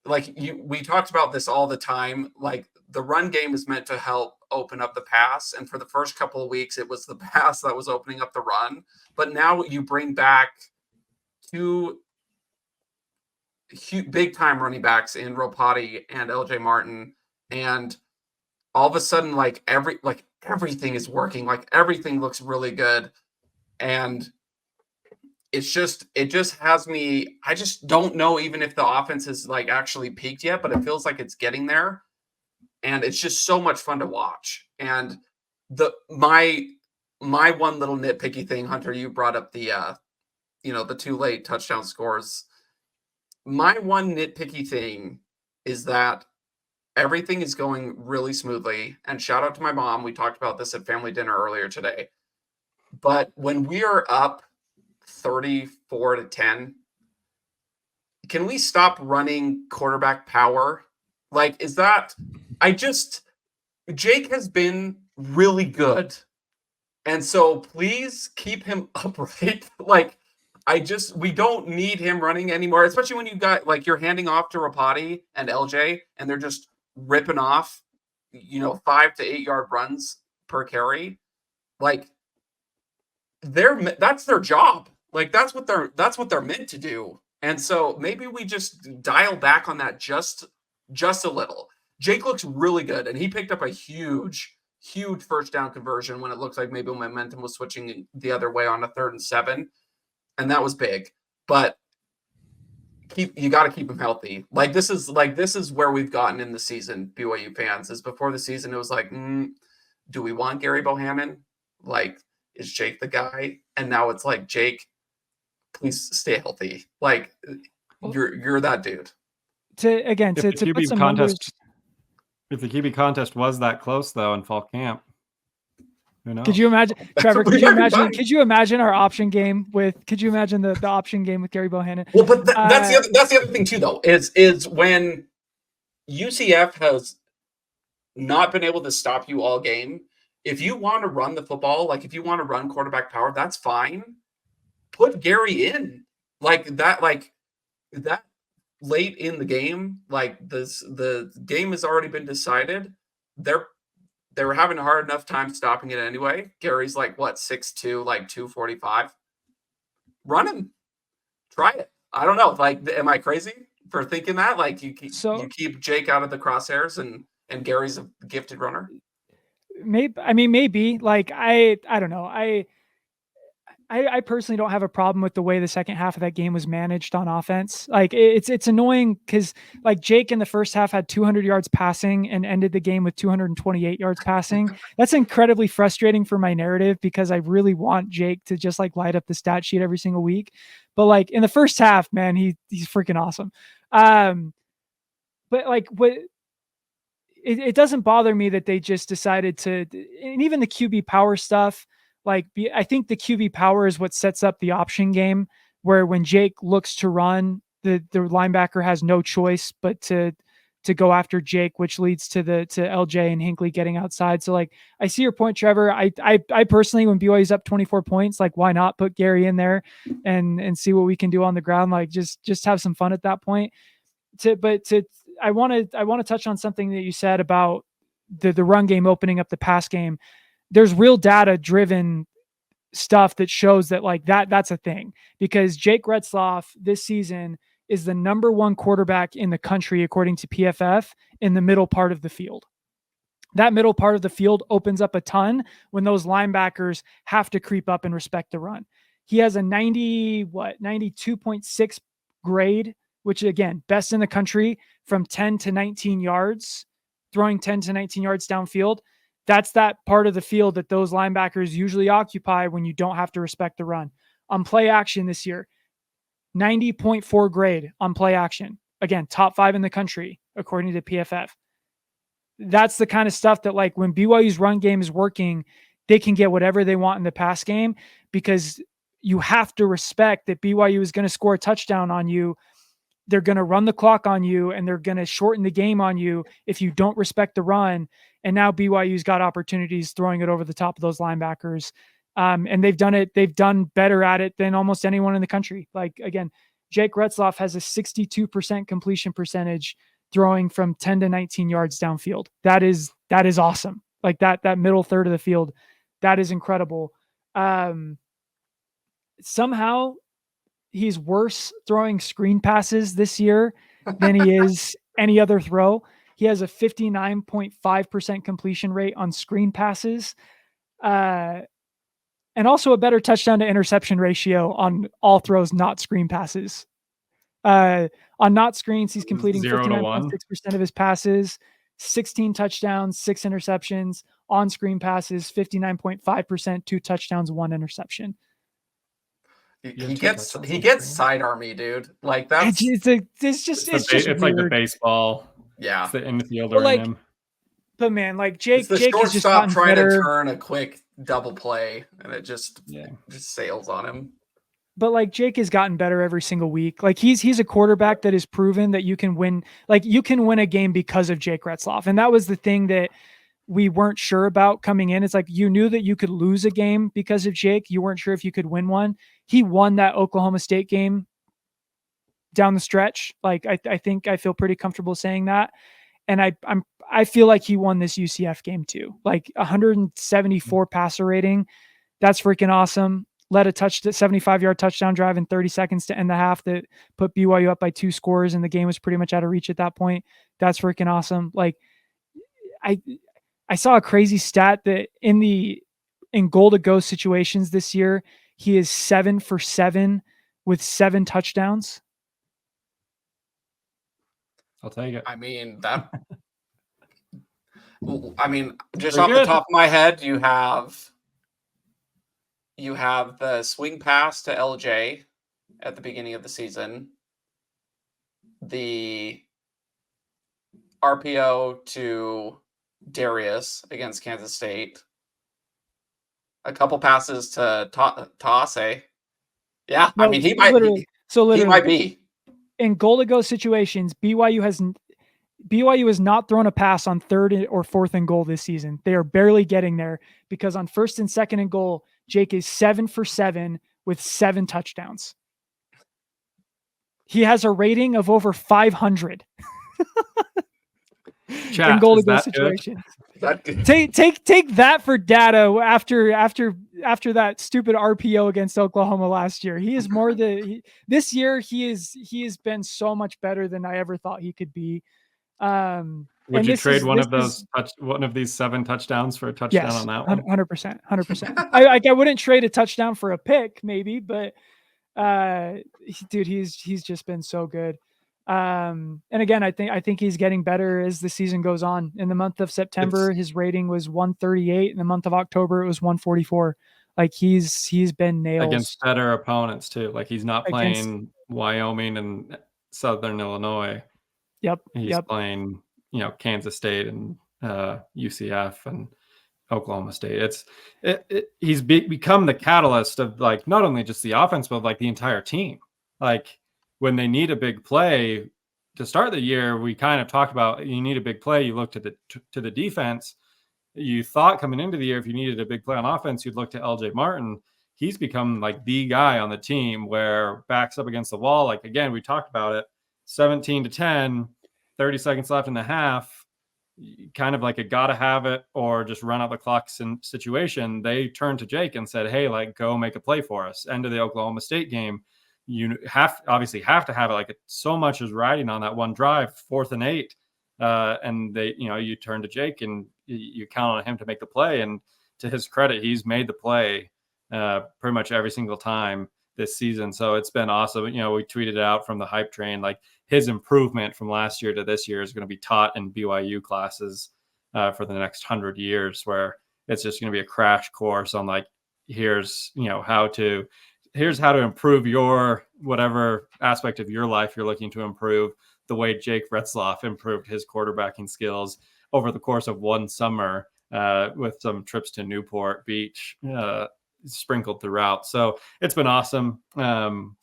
like we talked about this all the time. Like the run game is meant to help open up the pass. And for the first couple of weeks, it was the pass that was opening up the run. But now you bring back two big time running backs in Ropati and LJ Martin, and all of a sudden, everything is working. Like everything looks really good, and it just has me. I just don't know even if the offense is like actually peaked yet, but it feels like it's getting there, and it's just so much fun to watch. And my one little nitpicky thing, Hunter, you brought up the the 2 late touchdown scores. My one nitpicky thing is that everything is going really smoothly. And shout out to my mom. We talked about this at family dinner earlier today. But when we are up 34-10, can we stop running quarterback power? Like, is that Jake has been really good. And so please keep him upright. Like, we don't need him running anymore, especially when you got you're handing off to Ropati and LJ and they're just ripping off, 5 to 8 yard runs per carry. Like that's their job. Like that's what they're meant to do. And so maybe we just dial back on that just a little. Jake looks really good, and he picked up a huge first down conversion when it looks like maybe momentum was switching the other way on a 3rd and 7. And that was big, but you got to keep him healthy. This is where we've gotten in the season, BYU fans. Is before the season, it was like, do we want Gary Bohannon? Like, is Jake the guy? And now it's like, Jake, please stay healthy. Like, you're that dude. If the QB contest was that close though in fall camp. Who knows? Could you imagine, Trevor? Could you imagine our option game with? Could you imagine the option game with Gary Bohannon? Well, but that's the other thing too, though. Is when UCF has not been able to stop you all game. If you want to run the football, like if you want to run quarterback power, that's fine. Put Gary in that late in the game. Like the game has already been decided. They were having a hard enough time stopping it anyway. Gary's 6'2", 245. Run him. Try it. I don't know. Am I crazy for thinking that? You keep Jake out of the crosshairs and Gary's a gifted runner? Maybe. I don't know. I personally don't have a problem with the way the second half of that game was managed on offense. It's annoying because Jake in the first half had 200 yards passing and ended the game with 228 yards passing. That's incredibly frustrating for my narrative because I really want Jake to just light up the stat sheet every single week. But in the first half, man, he's freaking awesome. It doesn't bother me that they just decided to, and even the QB power stuff. I think the QB power is what sets up the option game, where when Jake looks to run, the linebacker has no choice but to go after Jake, which leads to LJ and Hinckley getting outside. So I see your point, Trevor. I personally, when BYU's up 24 points, why not put Gary in there and see what we can do on the ground? Just have some fun at that point. I want to touch on something that you said about the run game opening up the pass game. There's real data driven stuff that shows that that's a thing, because Jake Retzlaff this season is the number 1 quarterback in the country, according to PFF, in the middle part of the field. That middle part of the field opens up a ton when those linebackers have to creep up and respect the run. He has a 92.6 grade, which again, best in the country from 10 to 19 yards, throwing 10 to 19 yards downfield. That's that part of the field that those linebackers usually occupy when you don't have to respect the run. On play action this year, 90.4 grade on play action. Again, top 5 in the country, according to PFF. That's the kind of stuff that when BYU's run game is working, they can get whatever they want in the pass game, because you have to respect that BYU is going to score a touchdown on you. They're going to run the clock on you, and they're going to shorten the game on you if you don't respect the run. And now BYU's got opportunities throwing it over the top of those linebackers. And they've done it. They've done better at it than almost anyone in the country. Again, Jake Retzlaff has a 62% completion percentage throwing from 10 to 19 yards downfield. That is awesome. like that middle third of the field. That is incredible. Somehow he's worse throwing screen passes this year than he is any other throw. He has a 59.5% completion rate on screen passes. And also a better touchdown to interception ratio on all throws, not screen passes. On not screens, he's completing 59.6% of his passes, 16 touchdowns, 6 interceptions. On screen passes, 59.5%, 2 touchdowns, 1 interception. He gets sidearmy, dude. Like that's it's just it's like the baseball. Yeah, it's the infielder in him. But man, like Jake has just shortstop gotten trying better. to turn a quick double play, and it just sails on him. But like Jake has gotten better every single week. Like he's a quarterback that has proven that you can win. Like you can win a game because of Jake Retzlaff, and that was the thing that we weren't sure about coming in. It's like you knew that you could lose a game because of Jake. You weren't sure if you could win one. He won that Oklahoma State game down the stretch. Like I think I feel pretty comfortable saying that. And I feel like he won this UCF game too. Like 174 passer rating. That's freaking awesome. Led a 75-yard touchdown drive in 30 seconds to end the half that put BYU up by 2 scores, and the game was pretty much out of reach at that point. That's freaking awesome. Like I saw a crazy stat that in goal to go situations this year, he is 7 for 7 with 7 touchdowns. I'll take it. I mean, just off the top of my head, you have the swing pass to LJ at the beginning of the season, the RPO to Darius against Kansas State, a couple passes to Taase. Yeah, no, I mean, he might be. In goal to go situations, BYU has not thrown a pass on 3rd or 4th and goal this season. They are barely getting there because on 1st and 2nd and goal, Jake is 7 for 7 with 7 touchdowns. He has a rating of over 500 in goal to go situations. Take that for data after that stupid RPO against Oklahoma last year. He is this year he has been so much better than I ever thought he could be. Would you trade one of these 7 touchdowns for a touchdown on that one? 100%. I wouldn't trade a touchdown for a pick, maybe, but dude, he's just been so good. And again, I think he's getting better as the season goes on. In the month of September, his rating was 138. In the month of October, it was 144. Like he's been nailed against better opponents too. Like he's not playing Wyoming and Southern Illinois. Yep. He's playing, Kansas State and UCF and Oklahoma State. He's become the catalyst of like not only just the offense, but like the entire team. Like when they need a big play to start the year, we kind of talked about you need a big play. You look to the defense. You thought coming into the year, if you needed a big play on offense, you'd look to LJ Martin. He's become like the guy on the team where backs up against the wall. Like, again, we talked about it, 17-10, 30 seconds left in the half, kind of like a gotta have it or just run out the clock situation. They turned to Jake and said, hey, like, go make a play for us. End of the Oklahoma State game. You obviously have to have it. Like, so much is riding on that one drive, 4th and 8. And they, you turn to Jake and you count on him to make the play. And to his credit, he's made the play pretty much every single time this season. So it's been awesome. We tweeted it out from the hype train, like his improvement from last year to this year is going to be taught in BYU classes for the next 100 years, where it's just going to be a crash course on like, here's how to improve your whatever aspect of your life you're looking to improve, the way Jake Retzlaff improved his quarterbacking skills over the course of one summer with some trips to Newport Beach sprinkled throughout. So it's been awesome. To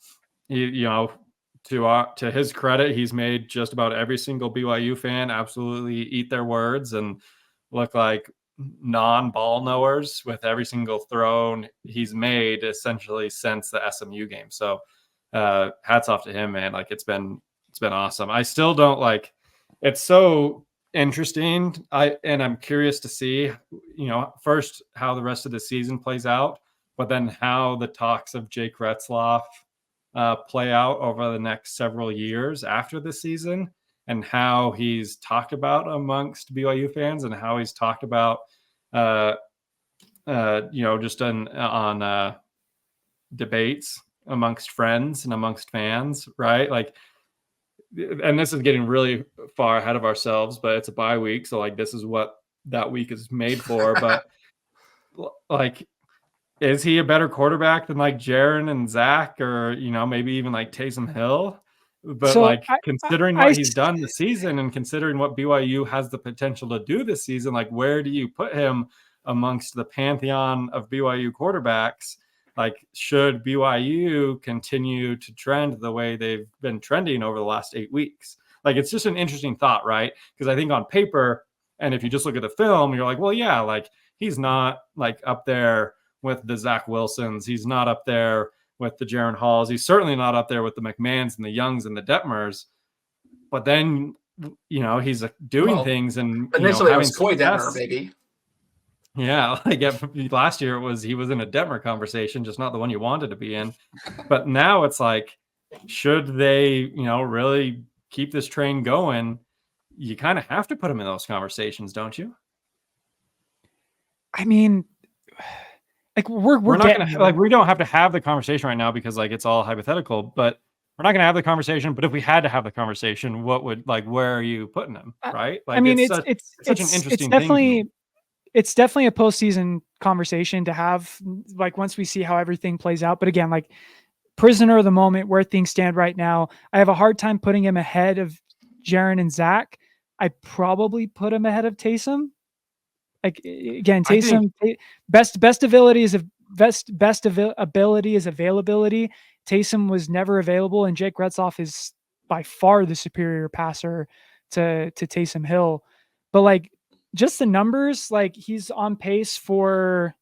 his credit, he's made just about every single BYU fan absolutely eat their words and look like non-ball knowers with every single throw he's made essentially since the SMU game. So hats off to him, man. Like it's been awesome. I still don't like, it's so interesting. I'm curious to see, first how the rest of the season plays out, but then how the talks of Jake Retzlaff play out over the next several years after the season, and how he's talked about amongst BYU fans, and how he's talked about, just on debates amongst friends and amongst fans, right? Like, and this is getting really far ahead of ourselves, but it's a bye week, so like this is what that week is made for. But like, is he a better quarterback than like Jaren and Zach, or maybe even like Taysom Hill? But So considering what he's done this season, and considering what BYU has the potential to do this season, like where do you put him amongst the pantheon of BYU quarterbacks? Like, should BYU continue to trend the way they've been trending over the last 8 weeks? Like, it's just an interesting thought, right? Because I think on paper, and if you just look at the film, you're like, well, yeah, like he's not like up there with the Zach Wilsons. He's not up there with the Jaren Halls. He's certainly not up there with the McMahons and the Youngs and the Detmers. But then, he's doing things, and initially it was having Coy Detmer, maybe. Yeah, like last year he was in a Detmer conversation, just not the one you wanted to be in. But now it's like, should they, really keep this train going? You kind of have to put him in those conversations, don't you? I mean, like we're not gonna like, we don't have to have the conversation right now because like it's all hypothetical, but we're not gonna have the conversation. But if we had to have the conversation, where are you putting him? Right? Like, I mean, it's such an interesting thing. It's definitely a postseason conversation to have, like, once we see how everything plays out. But again, like, prisoner of the moment, where things stand right now, I have a hard time putting him ahead of Jaren and Zach. I probably put him ahead of Taysom. Like, again, Taysom, best ability is ability is availability. Taysom was never available, and Jake Retzlaff is by far the superior passer to Taysom Hill. But like, just the numbers, like he's on pace for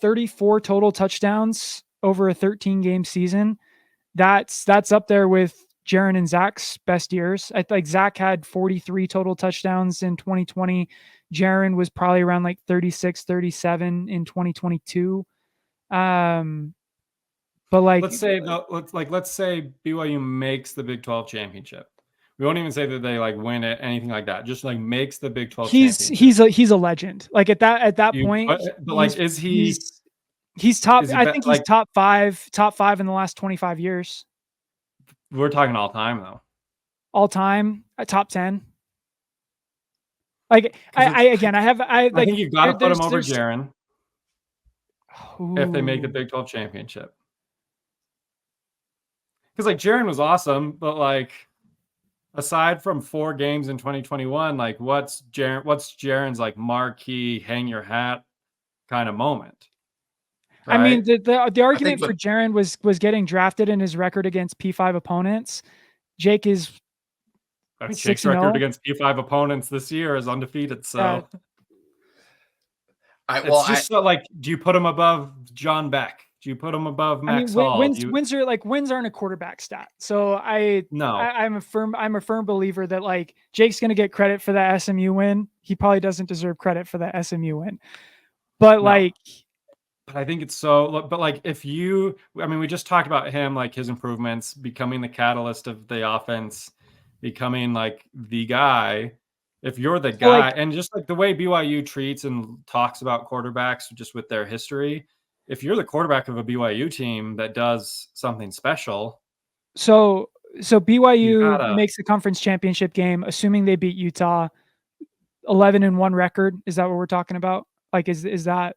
34 total touchdowns over a 13-game season. That's up there with Jaren and Zach's best years. I think Zach had 43 total touchdowns in 2020. Jaren was probably around like 36, 37 in 2022. But like, let's say BYU makes the Big 12 championship. We won't even say that they like win it, anything like that. Just like makes the Big 12 championship. He's a legend. Like at that point, but like, is he? He's top. I think he's top five in the last 25 years. We're talking all time though. All time, top 10. Like I think you've got to put him over Jaren if they make the Big 12 championship. Because like Jaren was awesome, but like, aside from 4 games in 2021, like what's Jaren's like marquee hang your hat kind of moment? Right? I mean, the argument for Jaren was getting drafted and his record against P5 opponents. Jake is, I mean, Jake's record against P5 opponents this year is undefeated. So like, do you put him above John Beck? Do you put him above Max Hall? Wins aren't a quarterback stat. So I'm a firm believer that like Jake's going to get credit for that SMU win. He probably doesn't deserve credit for that SMU win. But but I think it's so. But like, we just talked about him, like his improvements, becoming the catalyst of the offense, becoming like the guy. If you're the guy, and just like the way BYU treats and talks about quarterbacks, just with their history. If you're the quarterback of a BYU team that does something special. So BYU makes the conference championship game, assuming they beat Utah, 11-1 record. Is that what we're talking about? Like, is that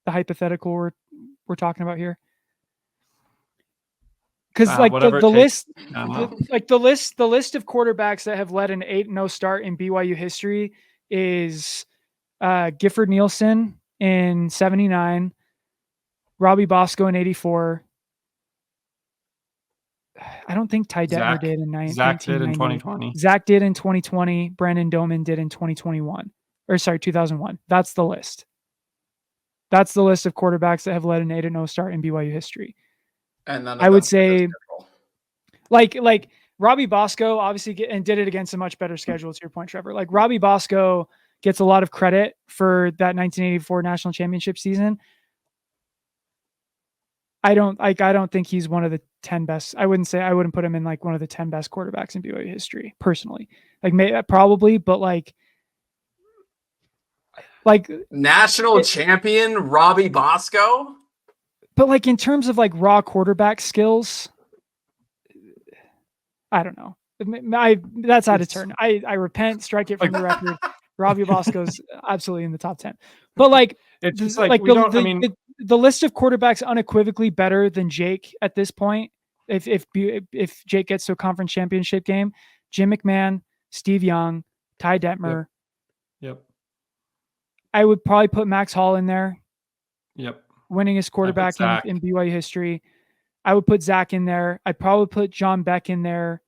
the hypothetical we're talking about here? Because like the list of quarterbacks that have led an 8-0 start in BYU history is Gifford Nielsen in 79. Robbie Bosco in 84. I don't think Ty Detmer did in 1990. Zach did in 2020. Zach did in 2020. Brandon Doman did in 2021. 2001. That's the list. That's the list of quarterbacks that have led an 8-0 start in BYU history. And I would say, like Robbie Bosco obviously did it against a much better schedule, to your point, Trevor. Like Robbie Bosco gets a lot of credit for that 1984 national championship season. I don't think he's one of the 10 best. I wouldn't put him in like one of the 10 best quarterbacks in BYU history personally. Like probably, but like national champion Robbie Bosco. But like in terms of like raw quarterback skills, I don't know. That's out of turn. I repent, strike it from the record. Robbie Bosco's absolutely in the top 10. But like it's just like we don't. I mean, the list of quarterbacks unequivocally better than Jake at this point. If Jake gets to a conference championship game, Jim McMahon, Steve Young, Ty Detmer. Yep. I would probably put Max Hall in there. Yep. Winningest quarterback in BYU history. I would put Zach in there. I'd probably put John Beck in there.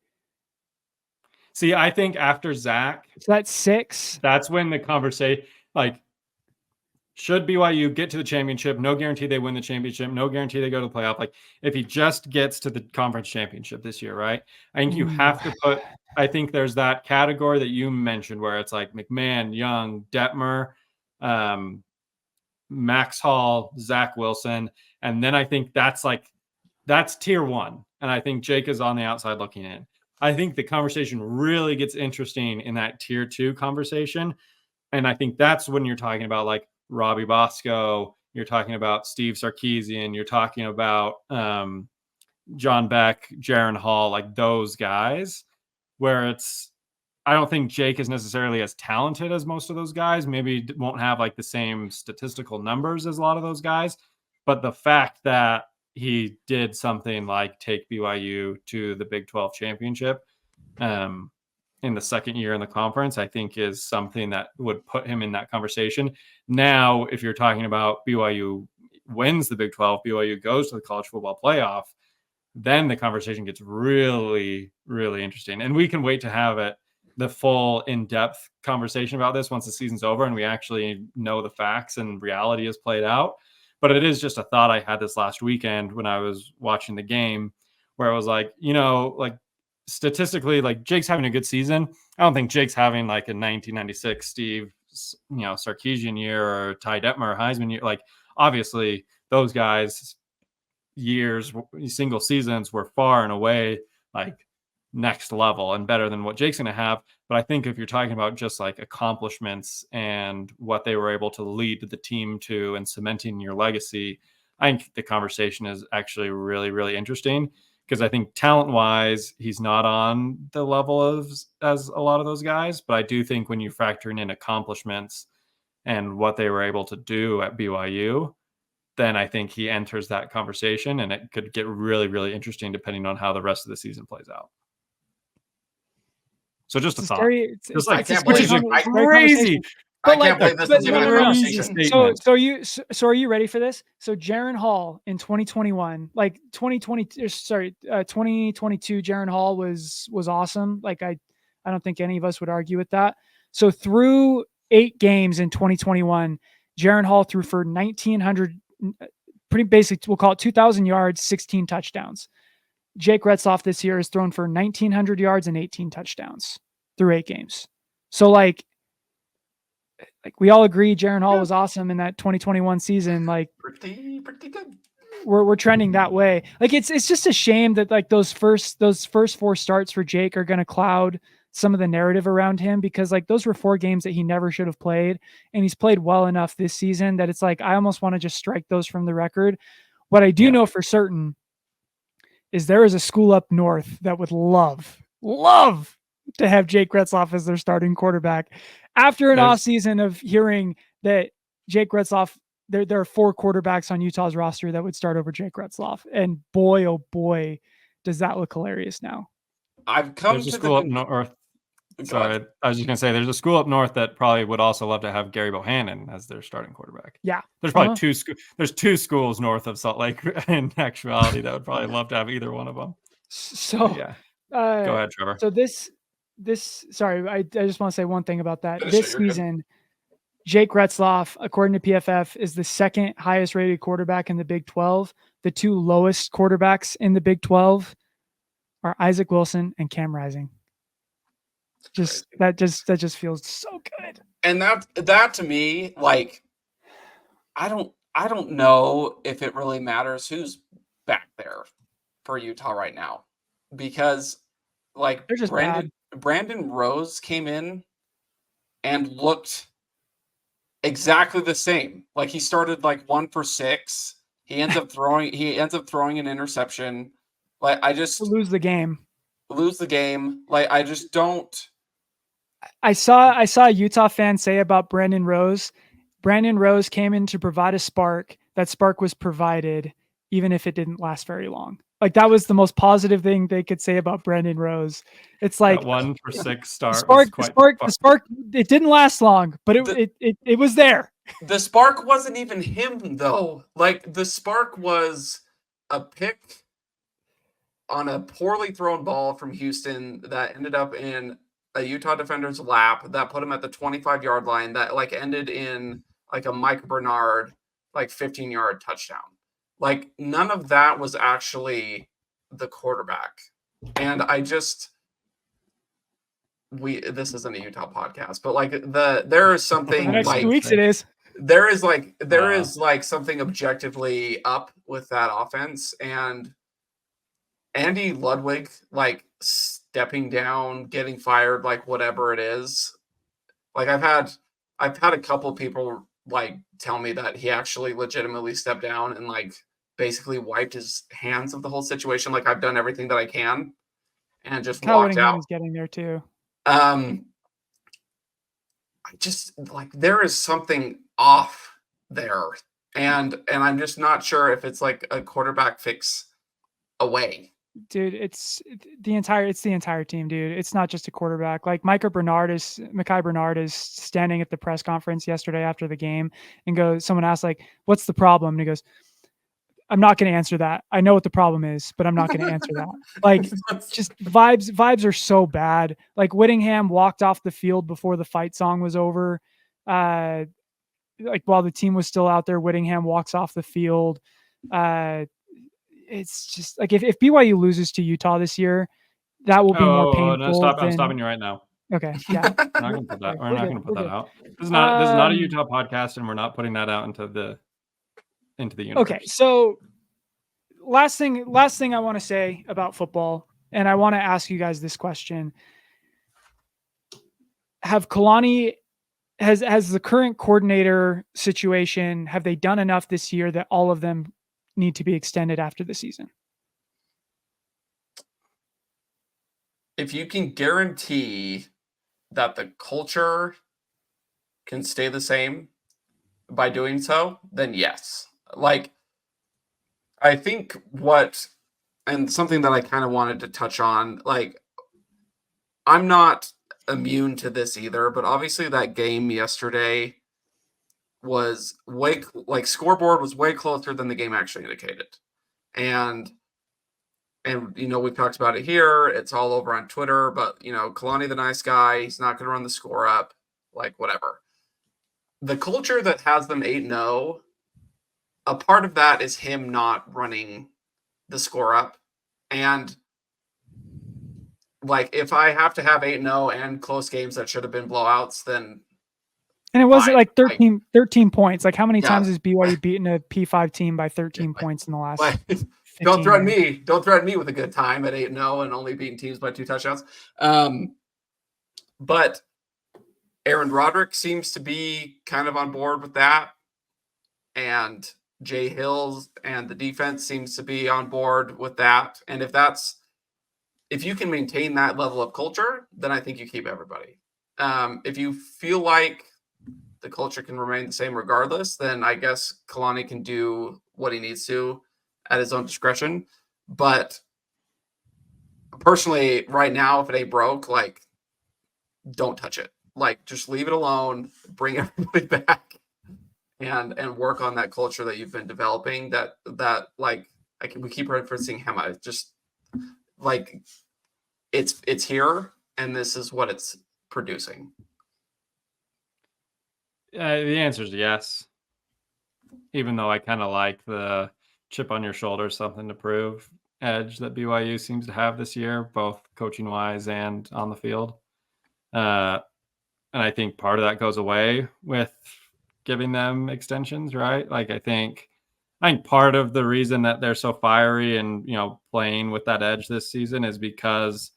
See, I think after Zach, so that's 6. That's when the conversation, like, should BYU get to the championship? No guarantee they win the championship. No guarantee they go to the playoff. Like, if he just gets to the conference championship this year, right? I think you have to put. I think there's that category that you mentioned where it's like McMahon, Young, Detmer, Max Hall, Zach Wilson, and then I think that's tier 1, and I think Jake is on the outside looking in. I think the conversation really gets interesting in that tier 2 conversation, and I think that's when you're talking about like Robbie Bosco, you're talking about Steve Sarkisian, you're talking about John Beck, Jaron Hall, like those guys, where I don't think Jake is necessarily as talented as most of those guys. Maybe won't have like the same statistical numbers as a lot of those guys. But the fact that he did something like take BYU to the Big 12 championship in the second year in the conference, I think is something that would put him in that conversation. Now, if you're talking about BYU wins the Big 12, BYU goes to the college football playoff, then the conversation gets really, really interesting. And we can wait to have the full in-depth conversation about this once the season's over and we actually know the facts and reality is played out. But it is just a thought I had this last weekend when I was watching the game where I was like, like statistically, like Jake's having a good season. I don't think Jake's having like a 1996 Steve, Sarkisian year or Ty Detmer Heisman year. Like obviously those guys years, single seasons were far and away like next level and better than what Jake's going to have. But I think if you're talking about just like accomplishments and what they were able to lead the team to and cementing your legacy, I think the conversation is actually really, really interesting because I think talent wise, he's not on the level as a lot of those guys. But I do think when you're factoring in accomplishments and what they were able to do at BYU, then I think he enters that conversation and it could get really, really interesting depending on how the rest of the season plays out. So just a thought. I can't believe crazy. I can't believe this is even a conversation. So are you ready for this? So Jaron Hall in 2021, like 2022, Jaron Hall was awesome. Like I don't think any of us would argue with that. So through 8 games in 2021, Jaron Hall threw for 1,900, pretty basic, we'll call it 2,000 yards, 16 touchdowns. Jake Retzlaff this year has thrown for 1,900 yards and 18 touchdowns through 8 games. So like we all agree Jaron Hall was awesome in that 2021 season. Like pretty good. We're trending that way. Like it's just a shame that like those first 4 starts for Jake are going to cloud some of the narrative around him because like those were 4 games that he never should have played. And he's played well enough this season that it's like, I almost want to just strike those from the record. What I do know for certain is there is a school up north that would love to have Jake Retzlaff as their starting quarterback after an off season of hearing that Jake Retzlaff, there are 4 quarterbacks on Utah's roster that would start over Jake Retzlaff. And boy, oh boy, does that look hilarious now. I've come There's to a school up north. Sorry, I was just going to say there's a school up north that probably would also love to have Gary Bohannon as their starting quarterback. Yeah. There's probably there's 2 schools north of Salt Lake in actuality that would probably love to have either one of them. So yeah. Go ahead, Trevor. So sorry, I just want to say one thing about that. This season, Jake Retzlaff, according to PFF, is the 2nd highest rated quarterback in the Big 12. The 2 lowest quarterbacks in the Big 12 are Isaac Wilson and Cam Rising. That just feels so good. And that to me, like, I don't know if it really matters who's back there for Utah right now, because like They're just Brandon Rose came in and looked exactly the same. Like, he started like 1 for 6. He ends up throwing an interception. Like, I just lose the game. Like, I just don't. I saw a Utah fan say about Brandon Rose. Brandon Rose came in to provide a spark. That spark was provided, even if it didn't last very long. Like, that was the most positive thing they could say about Brandon Rose. It's like that 1 for 6 start. The spark. It didn't last long, but it was there. The spark wasn't even him though. Like, the spark was a pick on a poorly thrown ball from Houston that ended up in a Utah defender's lap that put him at the 25-yard line that like ended in like a Mike Bernard like 15-yard touchdown. Like, none of that was actually the quarterback. And this isn't a Utah podcast, but like there is something the next like 2 weeks it is. There is like something objectively up with that offense, and Andy Ludwig like stepping down, getting fired, like whatever it is. Like, I've had a couple of people like tell me that he actually legitimately stepped down and like basically wiped his hands of the whole situation. Like, I've done everything that I can and just Kyle walked Whittingham out. is getting there too. I just like, there is something off there, and I'm just not sure if it's like a quarterback fix away. Dude, it's the entire team, dude. It's not just a quarterback. Like, Micah Bernard is standing at the press conference yesterday after the game and someone asked, like, what's the problem? And he goes, I'm not going to answer that. I know what the problem is, but I'm not going to answer that. Like, just vibes are so bad. Like, Whittingham walked off the field before the fight song was over. Like, while the team was still out there, Whittingham walks off the field. It's just like, if BYU loses to Utah this year, that will be more painful. No, stop! I'm stopping you right now. Okay, yeah. We're not going to put that. We're not going to put that out. This is not a Utah podcast, and we're not putting that out into the universe. Okay, so last thing I want to say about football, and I want to ask you guys this question: has the current coordinator situation, have they done enough this year that all of them need to be extended after the season? If you can guarantee that the culture can stay the same by doing so, then yes. Like, I think and something that I kind of wanted to touch on, like, I'm not immune to this either, but obviously that game yesterday was scoreboard was way closer than the game actually indicated. And we've talked about it here. It's all over on Twitter, but Kalani, the nice guy, he's not going to run the score up, like, whatever. The culture that has them 8-0, a part of that is him not running the score up. And like, if I have to have 8-0 and close games that should have been blowouts, then. And it wasn't like 13 points. Like, how many times has BYU beaten a P5 team by 13 points in the last? Don't threaten me. Don't threaten me with a good time at 8-0 and only beating teams by 2 touchdowns. But Aaron Roderick seems to be kind of on board with that, and Jay Hills and the defense seems to be on board with that. And if you can maintain that level of culture, then I think you keep everybody. If you feel like the culture can remain the same regardless, then I guess Kalani can do what he needs to at his own discretion. But personally, right now, if it ain't broke, like, don't touch it. Like, just leave it alone, bring everybody back, and work on that culture that you've been developing. That like, we keep referencing Hema. Just like, it's here, and this is what it's producing. The answer is yes. Even though I kind of like the chip on your shoulder, something to prove edge that BYU seems to have this year, both coaching wise and on the field. And I think part of that goes away with giving them extensions, right? Like I think part of the reason that they're so fiery and, playing with that edge this season is because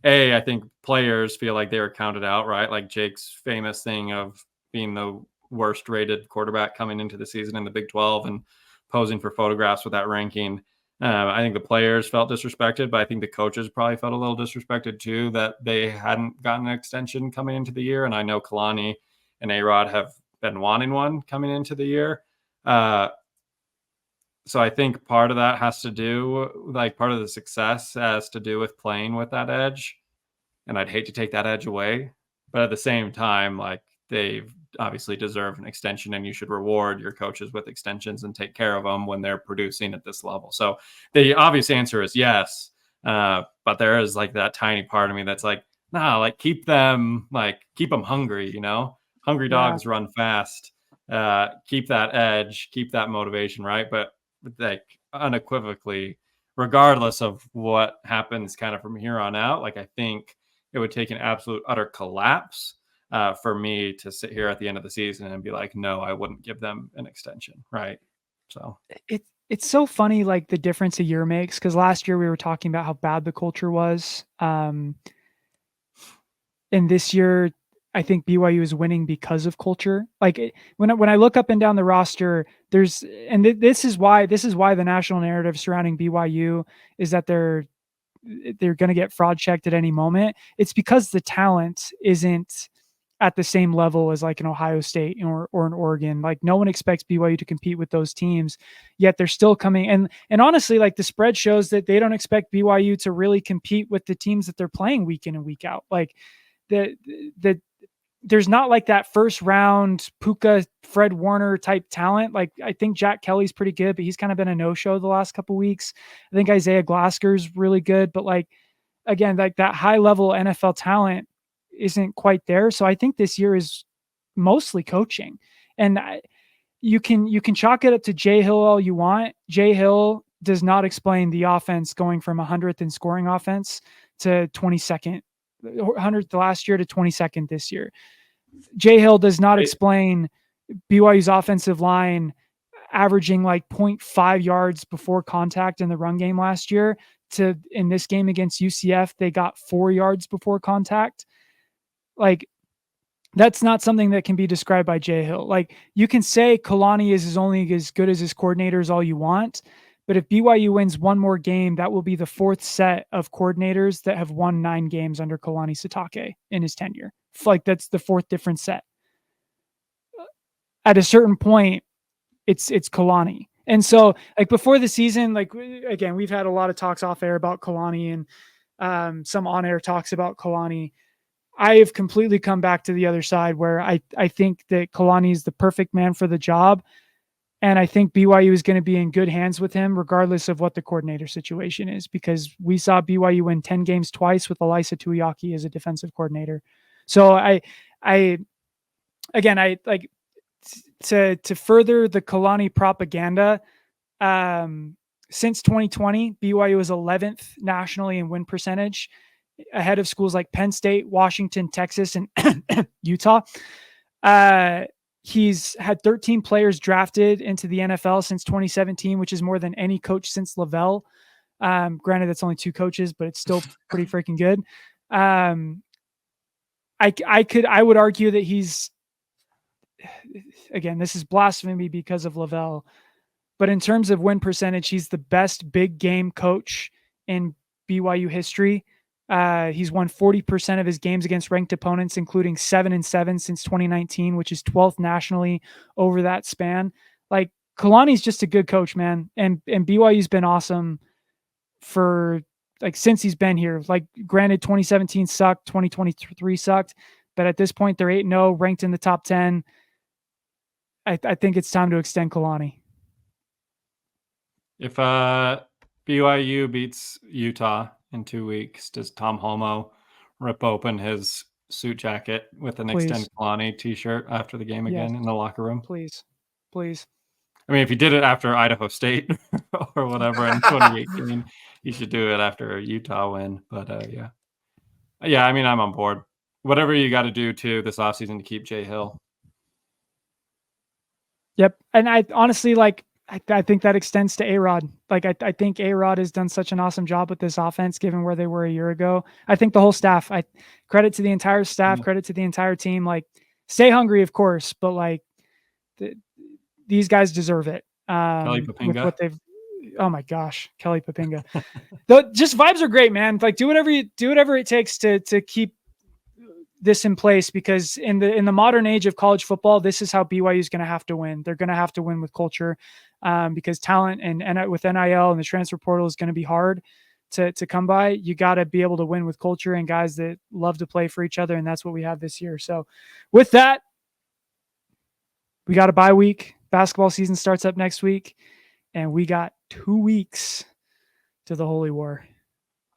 I think players feel like they were counted out, right? Like Jake's famous thing of being the worst rated quarterback coming into the season in the Big 12 and posing for photographs with that ranking. I think the players felt disrespected, but I think the coaches probably felt a little disrespected too, that they hadn't gotten an extension coming into the year. And I know Kalani and A-Rod have been wanting one coming into the year. So I think part of that has to do, like part of the success has to do with playing with that edge. And I'd hate to take that edge away. But at the same time, like they've obviously deserve an extension, and you should reward your coaches with extensions and take care of them when they're producing at this level. So the obvious answer is yes. But there is like that tiny part of me that's like, nah, like keep them hungry, hungry dogs run fast. Keep that edge, keep that motivation, right? But like unequivocally, regardless of what happens kind of from here on out, like I think it would take an absolute utter collapse for me to sit here at the end of the season and be like, no, I wouldn't give them an extension, right? So it's so funny, like the difference a year makes, because last year we were talking about how bad the culture was, and this year I think BYU is winning because of culture. Like when I look up and down the roster, this is why the national narrative surrounding BYU is that they're going to get fraud checked at any moment. It's because the talent isn't at the same level as like an Ohio State or an Oregon. Like no one expects BYU to compete with those teams, yet they're still coming. And honestly, like the spread shows that they don't expect BYU to really compete with the teams that they're playing week in and week out. Like there's not like that first round Puka, Fred Warner type talent. Like I think Jack Kelly's pretty good, but he's kind of been a no-show the last couple of weeks. I think Isaiah Glasker's really good, but like, again, like that high level NFL talent isn't quite there. So I think this year is mostly coaching, and you can chalk it up to Jay Hill all you want. Jay Hill does not explain the offense going from 100th in scoring offense to 22nd, 100th last year to 22nd this year. Jay Hill does not explain BYU's offensive line averaging like 0.5 yards before contact in the run game last year to in this game against UCF, they got 4 yards before contact. Like that's not something that can be described by Jay Hill. Like you can say Kalani is only as good as his coordinators all you want, but if BYU wins one more game, that will be the fourth set of coordinators that have won 9 games under Kalani Sitake in his tenure. Like that's the fourth different set. At a certain point, it's Kalani. And so like before the season, like again, we've had a lot of talks off air about Kalani and some on air talks about Kalani. I have completely come back to the other side where I think that Kalani is the perfect man for the job. And I think BYU is going to be in good hands with him, regardless of what the coordinator situation is, because we saw BYU win 10 games twice with Elisa Tuiaki as a defensive coordinator. So I like to further the Kalani propaganda. Since 2020, BYU is 11th nationally in win percentage, ahead of schools like Penn State, Washington, Texas, and Utah. He's had 13 players drafted into the NFL since 2017, which is more than any coach since Lavelle. Granted, that's only 2 coaches, but it's still pretty freaking good. I would argue that he's, again, this is blasphemy because of Lavelle, but in terms of win percentage, he's the best big game coach in BYU history. He's won 40% of his games against ranked opponents, including 7-7 since 2019, which is 12th nationally over that span. Like Kalani's just a good coach, man. And BYU's been awesome for like, since he's been here. Like granted, 2017 sucked, 2023 sucked, but at this point they're 8-0, ranked in the top 10. I think it's time to extend Kalani. If BYU beats Utah in 2 weeks, does Tom Holmoe rip open his suit jacket with an Extend Kalani t-shirt after the game again in the locker room? Please. I mean, if he did it after Idaho State or whatever in 2018, he should do it after a Utah win. But yeah. Yeah, I mean, I'm on board. Whatever you got to do too this offseason to keep Jay Hill. Yep. And I honestly I think that extends to A-Rod. Like I think A-Rod has done such an awesome job with this offense, given where they were a year ago. I think the whole staff, credit to the entire staff, credit to the entire team. Like, stay hungry, of course, but like these guys deserve it. Kelly With Papinga. what they've, oh my gosh, Kelly Papinga. Just vibes are great, man. Like, do whatever it takes to keep this in place, because in the modern age of college football, this is how BYU is going to have to win. They're going to have to win with culture, because talent and with NIL and the transfer portal is going to be hard to come by. You got to be able to win with culture and guys that love to play for each other, and that's what we have this year. So with that, we got a bye week. Basketball season starts up next week, and we got 2 weeks to the Holy War.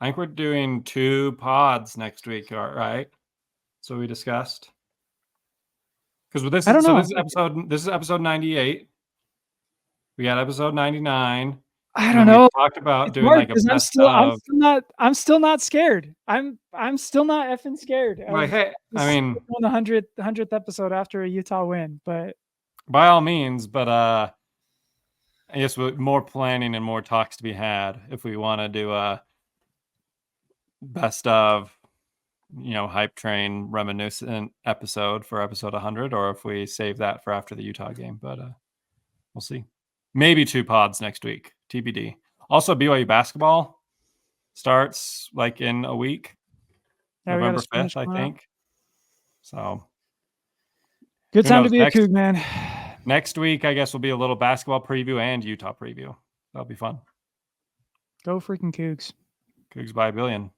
I think we're doing 2 pods next week, all right? So we discussed. Because with this, I don't know. This is episode 98. We got episode 99. I don't know. We talked about It's doing hard like a because best of. I'm still not scared. I'm still not effing scared. Like, hey, I mean, on the 100th episode after a Utah win, but by all means, but I guess with more planning and more talks to be had, if we want to do a best of, hype train reminiscent episode for episode 100, or if we save that for after the Utah game, but we'll see. Maybe 2 pods next week, TBD. Also, BYU basketball starts like in a week, yeah, November 5th, I think. So good time to be a Coug, man. Next week, I guess, will be a little basketball preview and Utah preview. That'll be fun. Go freaking Cougs. Cougs by a billion.